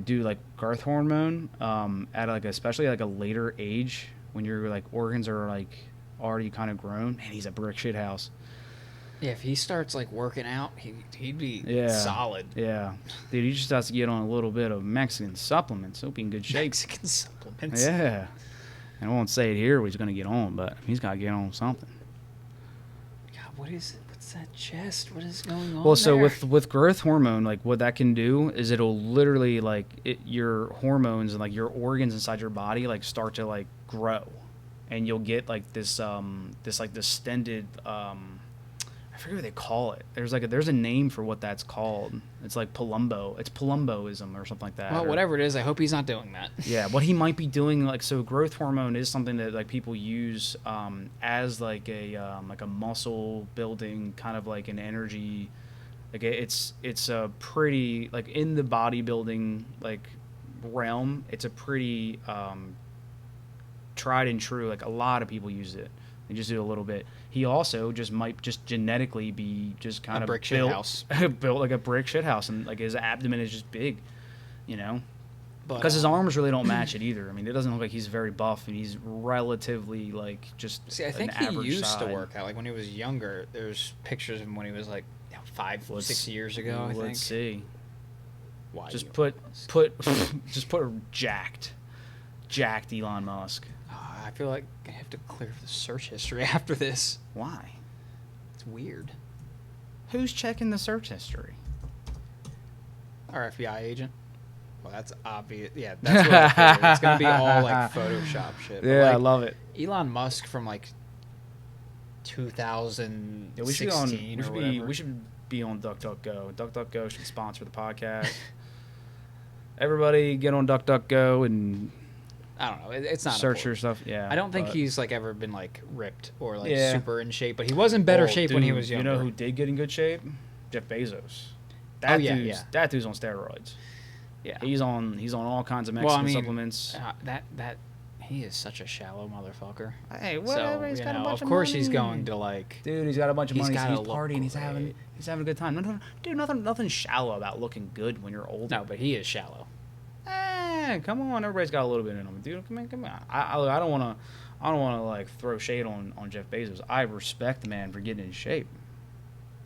S1: growth hormone at like especially like a later age when your like organs are like already kind of grown. Man, he's a brick shithouse.
S2: Yeah, if he starts like working out, he'd be
S1: Yeah.
S2: solid.
S1: Yeah, dude, he just has to get on a little bit of Mexican supplements. He'll be in good shape.
S2: Mexican supplements.
S1: Yeah, and I won't say it here. What he's gonna get on, but he's got to get on something.
S2: God, what is it? What's that chest? What is going on?
S1: Well, so
S2: there?
S1: with growth hormone, like what that can do is it'll literally like your hormones and like your organs inside your body like start to like grow, and you'll get like this distended I forget what they call it. There's a name for what that's called. It's like palumbo. It's palumboism or something like that.
S2: Well,
S1: or-
S2: whatever it is, I hope he's not doing that.
S1: Yeah, what he might be doing, like, so growth hormone is something that like people use as like a muscle building kind of like an energy, like it's a pretty like in the bodybuilding like realm, it's a pretty tried and true. Like a lot of people use it. They just do a little bit. He also might genetically be just kind of
S2: brick shit
S1: built,
S2: house.
S1: built like a brick shit house, and like his abdomen is just big,
S2: But
S1: because his arms really don't match it either. I mean, it doesn't look like he's very buff, and he's relatively like just.
S2: See, I think
S1: an
S2: he
S1: average
S2: used to
S1: side.
S2: work out. Like when he was younger, there's pictures of him when he was like 6 years ago. I think.
S1: Let's see.
S2: Why
S1: Just
S2: you-
S1: put jacked Elon Musk.
S2: I feel like I have to clear the search history after this.
S1: Why?
S2: It's weird.
S1: Who's checking the search history?
S2: Our FBI agent. Well, that's obvious. Yeah, that's what I figured. It's gonna be all like Photoshop shit. But,
S1: Yeah, I
S2: like,
S1: love it.
S2: Elon Musk from like 2016
S1: Yeah, we should
S2: or
S1: be
S2: whatever.
S1: we should be on DuckDuckGo. DuckDuckGo should sponsor the podcast. Everybody get on DuckDuckGo and
S2: I don't know. It's not
S1: search your
S2: important.
S1: stuff. Yeah,
S2: I don't think
S1: but-
S2: he's like ever been like ripped or like
S1: Yeah.
S2: super in shape, but he was in better
S1: Oh,
S2: shape when he
S1: dude,
S2: was younger.
S1: You know who did get in good shape? Jeff Bezos.
S2: Oh, yeah.
S1: That dude's on steroids.
S2: Yeah.
S1: He's on all kinds of
S2: Well,
S1: Mexican
S2: I mean,
S1: supplements.
S2: that he is such a shallow motherfucker.
S1: Hey,
S2: So
S1: whatever. He's
S2: you
S1: got a
S2: know,
S1: bunch
S2: of course
S1: money.
S2: he's going to like.
S1: Dude, he's got a bunch of
S2: He's
S1: money. So
S2: gotta
S1: he's
S2: look
S1: partying.
S2: great.
S1: He's having a good time. No, dude, nothing shallow about looking good when you're old.
S2: No, but he is shallow.
S1: Come on, everybody's got a little bit in them, dude. Come on. I don't want to like throw shade on Jeff Bezos. I respect the man for getting in shape.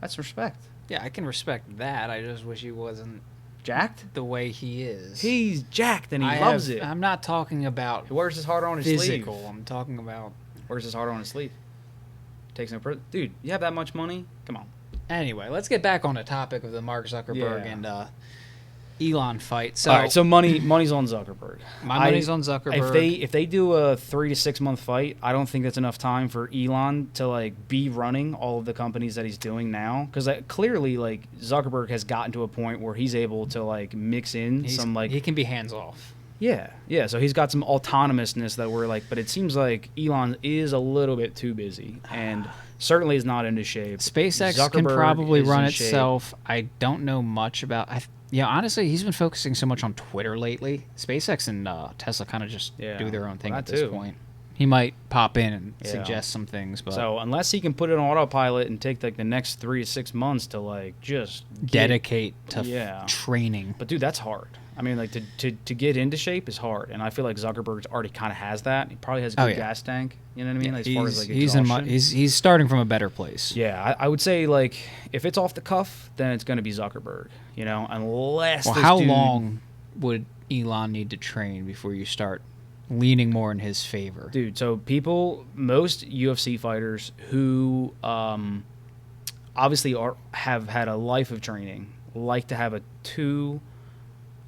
S1: That's respect.
S2: Yeah, I can respect that. I just wish he wasn't
S1: Jacked?
S2: the way he is.
S1: He's jacked and he loves it.
S2: I'm not talking about
S1: He wears his heart on his
S2: physical.
S1: sleeve.
S2: I'm talking about.
S1: Wears his heart on his sleeve. Takes no dude. You have that much money? Come on.
S2: Anyway, let's get back on the topic of the Mark Zuckerberg
S1: Yeah.
S2: and Elon fight. So,
S1: All right, so money's on Zuckerberg.
S2: my money's on Zuckerberg.
S1: If they do a 3 to 6 month fight, I don't think that's enough time for Elon to like be running all of the companies that he's doing now, because clearly like Zuckerberg has gotten to a point where he's able to like mix in some like
S2: he can be hands off.
S1: yeah. So he's got some autonomousness that we're like, but it seems like Elon is a little bit too busy, and certainly is not into shape.
S2: SpaceX can
S1: Zuckerberg
S2: probably
S1: is
S2: run
S1: in shape.
S2: itself. I don't know much about. Honestly, he's been focusing so much on Twitter lately. SpaceX and Tesla kind of just
S1: Yeah,
S2: do their own thing
S1: well,
S2: at
S1: that
S2: this
S1: too.
S2: point. He might pop in and
S1: Yeah.
S2: suggest some things, but
S1: So unless he can put it on autopilot and take like the next 3 to 6 months to like just
S2: dedicate to
S1: Yeah.
S2: training.
S1: But dude, that's hard. I mean, like to get into shape is hard, and I feel like Zuckerberg's already kind of has that. He probably has a good gas tank. You know what I mean? Like, as far as like exhaustion.
S2: He's starting from a better place.
S1: Yeah, I would say like if it's off the cuff, then it's going to be Zuckerberg. You know, unless
S2: Well,
S1: this
S2: how
S1: dude,
S2: long would Elon need to train before you start leaning more in his favor?
S1: dude? So most UFC fighters who obviously have had a life of training like to have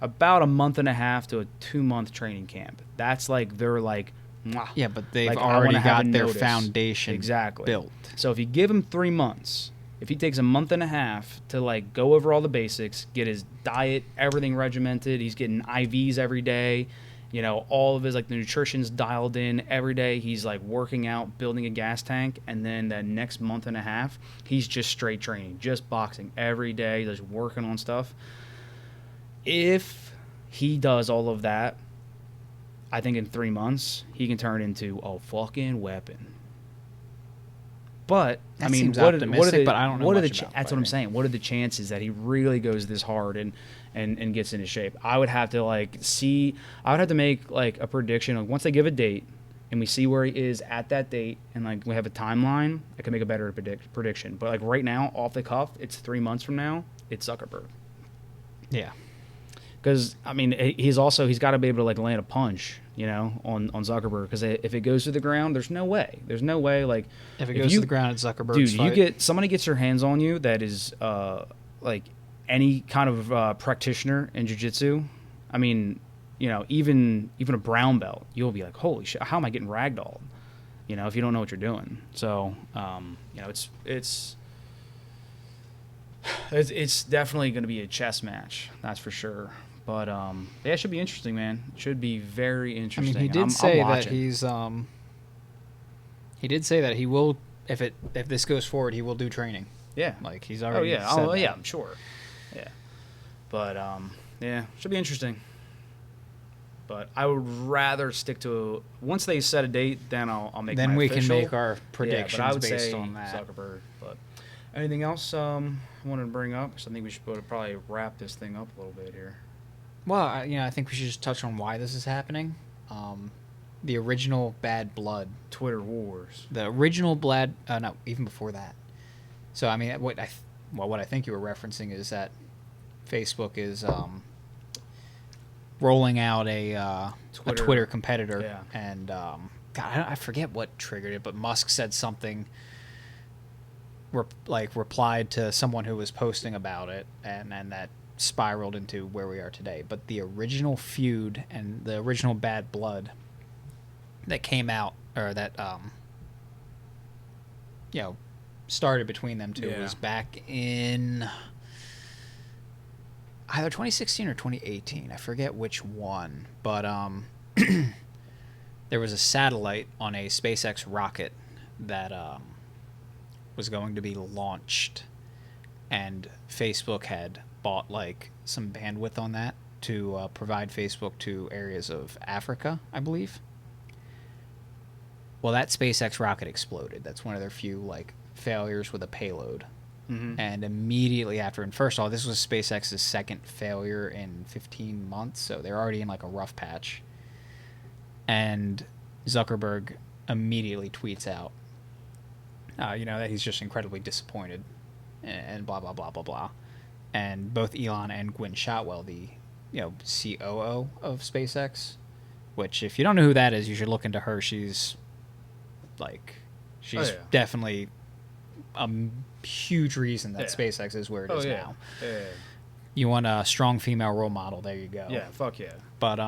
S1: about a month and a half to a 2-month training camp. That's like they're like, mwah.
S2: Yeah, but they've
S1: Like, I
S2: already
S1: wanna have
S2: got
S1: a
S2: their
S1: notice.
S2: foundation
S1: Exactly.
S2: built.
S1: So if you give him 3 months, if he takes a month and a half to like go over all the basics, get his diet, everything regimented, he's getting IVs every day, you know, all of his like the nutrition's dialed in every day. He's like working out, building a gas tank, and then that next month and a half, he's just straight training, just boxing every day, just working on stuff. If he does all of that, I think in 3 months he can turn into a fucking weapon. But
S2: That
S1: I mean,
S2: seems
S1: what
S2: optimistic,
S1: are the,
S2: but I don't know
S1: what are
S2: much
S1: the
S2: about
S1: that's what I'm
S2: fighting.
S1: saying. What are the chances that he really goes this hard and gets into shape? I would have to like see. I would have to make like a prediction. Like once they give a date and we see where he is at that date, and like we have a timeline, I can make a better prediction. But like right now, off the cuff, it's 3 months from now. It's Zuckerberg.
S2: Yeah.
S1: Because I mean, he's got to be able to like land a punch, you know, on Zuckerberg. Because if it goes to the ground, there's no way. Like
S2: If it goes to the ground, it's Zuckerberg's
S1: dude,
S2: fight.
S1: somebody gets their hands on you that is like any kind of practitioner in jiu-jitsu. I mean, you know, even a brown belt, you'll be like, holy shit, how am I getting ragdolled? You know, if you don't know what you're doing. So, you know, it's definitely going to be a chess match. That's for sure. But yeah, it should be interesting, man. It should be very
S2: I
S1: interesting.
S2: mean, he did
S1: I'm
S2: say that
S1: watching.
S2: he's he did say that he will, if this goes forward, he will do training.
S1: Yeah.
S2: Like he's
S1: Oh
S2: already
S1: yeah.
S2: said
S1: Oh
S2: that.
S1: yeah. I'm sure. Yeah. But yeah, should be interesting. But I would rather stick to once they set a date, then I'll make.
S2: Then
S1: my
S2: we
S1: official.
S2: can make our predictions
S1: but I would
S2: based
S1: say
S2: on that.
S1: Zuckerberg. But anything else I wanted to bring up? Because I think we should probably wrap this thing up a little bit here.
S2: Well, I think we should just touch on why this is happening. The original Bad Blood.
S1: Twitter wars.
S2: The original Blood. No, even before that. So I mean, what I think you were referencing is that Facebook is rolling out a Twitter competitor,
S1: Yeah.
S2: and God, I forget what triggered it, but Musk said something. Replied to someone who was posting about it, and that spiraled into where we are today. But the original feud and the original Bad Blood that came out, or that started between them two,
S1: Yeah.
S2: was back in either 2016 or 2018. I forget which one, but there was a satellite on a SpaceX rocket that was going to be launched, and Facebook had bought like some bandwidth on that to provide Facebook to areas of Africa, I believe. Well, that SpaceX rocket exploded. That's one of their few like failures with a payload.
S1: Mm-hmm.
S2: And immediately after, and first of all, this was SpaceX's second failure in 15 months, so they're already in like a rough patch. And Zuckerberg immediately tweets out, that he's just incredibly disappointed, and blah blah blah blah blah. And both Elon and Gwynne Shotwell, the COO of SpaceX, which if you don't know who that is, you should look into her. She's definitely a huge reason that SpaceX is where it is now.
S1: Yeah.
S2: You want a strong female role model? There you go.
S1: Yeah. Fuck yeah.
S2: But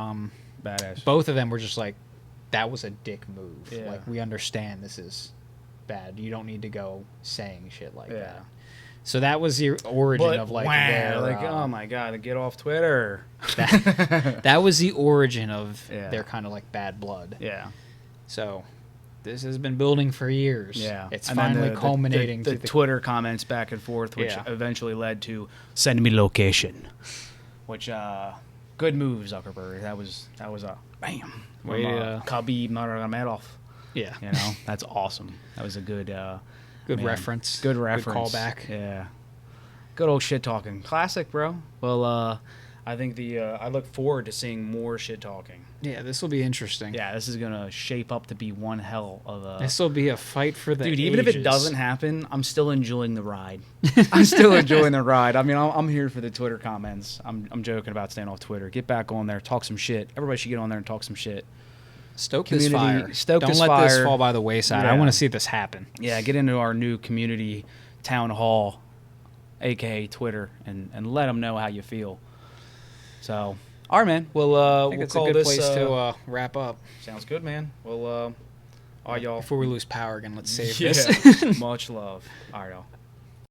S1: Badass.
S2: both of them were just like, that was a dick move.
S1: Yeah.
S2: Like, we understand this is bad. You don't need to go saying shit like that. So that was the origin of like their,
S1: oh my god, get off Twitter.
S2: that was the origin of their kind of like bad blood.
S1: Yeah.
S2: So this has been building for years.
S1: Yeah,
S2: It's
S1: and then
S2: finally culminating
S1: The
S2: to the
S1: Twitter comments back and forth, which
S2: Yeah.
S1: eventually led to send me location. Which good move, Zuckerberg. That was a bam.
S2: Way
S1: From,
S2: to-
S1: Khabib Nurmagomedov.
S2: Yeah.
S1: You know, that's awesome. That was a good
S2: Good
S1: man,
S2: reference.
S1: Good reference.
S2: Good callback.
S1: Yeah. Good old shit talking. Classic, bro. Well, I think I look forward to seeing more shit talking.
S2: Yeah, this will be interesting.
S1: Yeah, this is gonna shape up to be one hell of a.
S2: This will be a fight for the
S1: Dude, even if it
S2: ages.
S1: doesn't happen, I'm still enjoying the ride. I'm still enjoying the ride. I mean, I'm here for the Twitter comments. I'm joking about staying off Twitter. Get back on there, talk some shit. Everybody should get on there and talk some shit.
S2: Stoke this fire.
S1: Stoke
S2: Don't
S1: this
S2: let
S1: fire.
S2: this fall by the wayside. I
S1: Yeah.
S2: want to see this happen.
S1: Yeah, get into our new community town hall, aka Twitter, and let them know how you feel. So, all right, man. We'll
S2: I think
S1: we'll
S2: it's a
S1: call
S2: good
S1: this.
S2: place to wrap up.
S1: Sounds good, man. Well, all right, y'all.
S2: Before we lose power again, let's save
S1: Yeah.
S2: this.
S1: Much love. All right, y'all.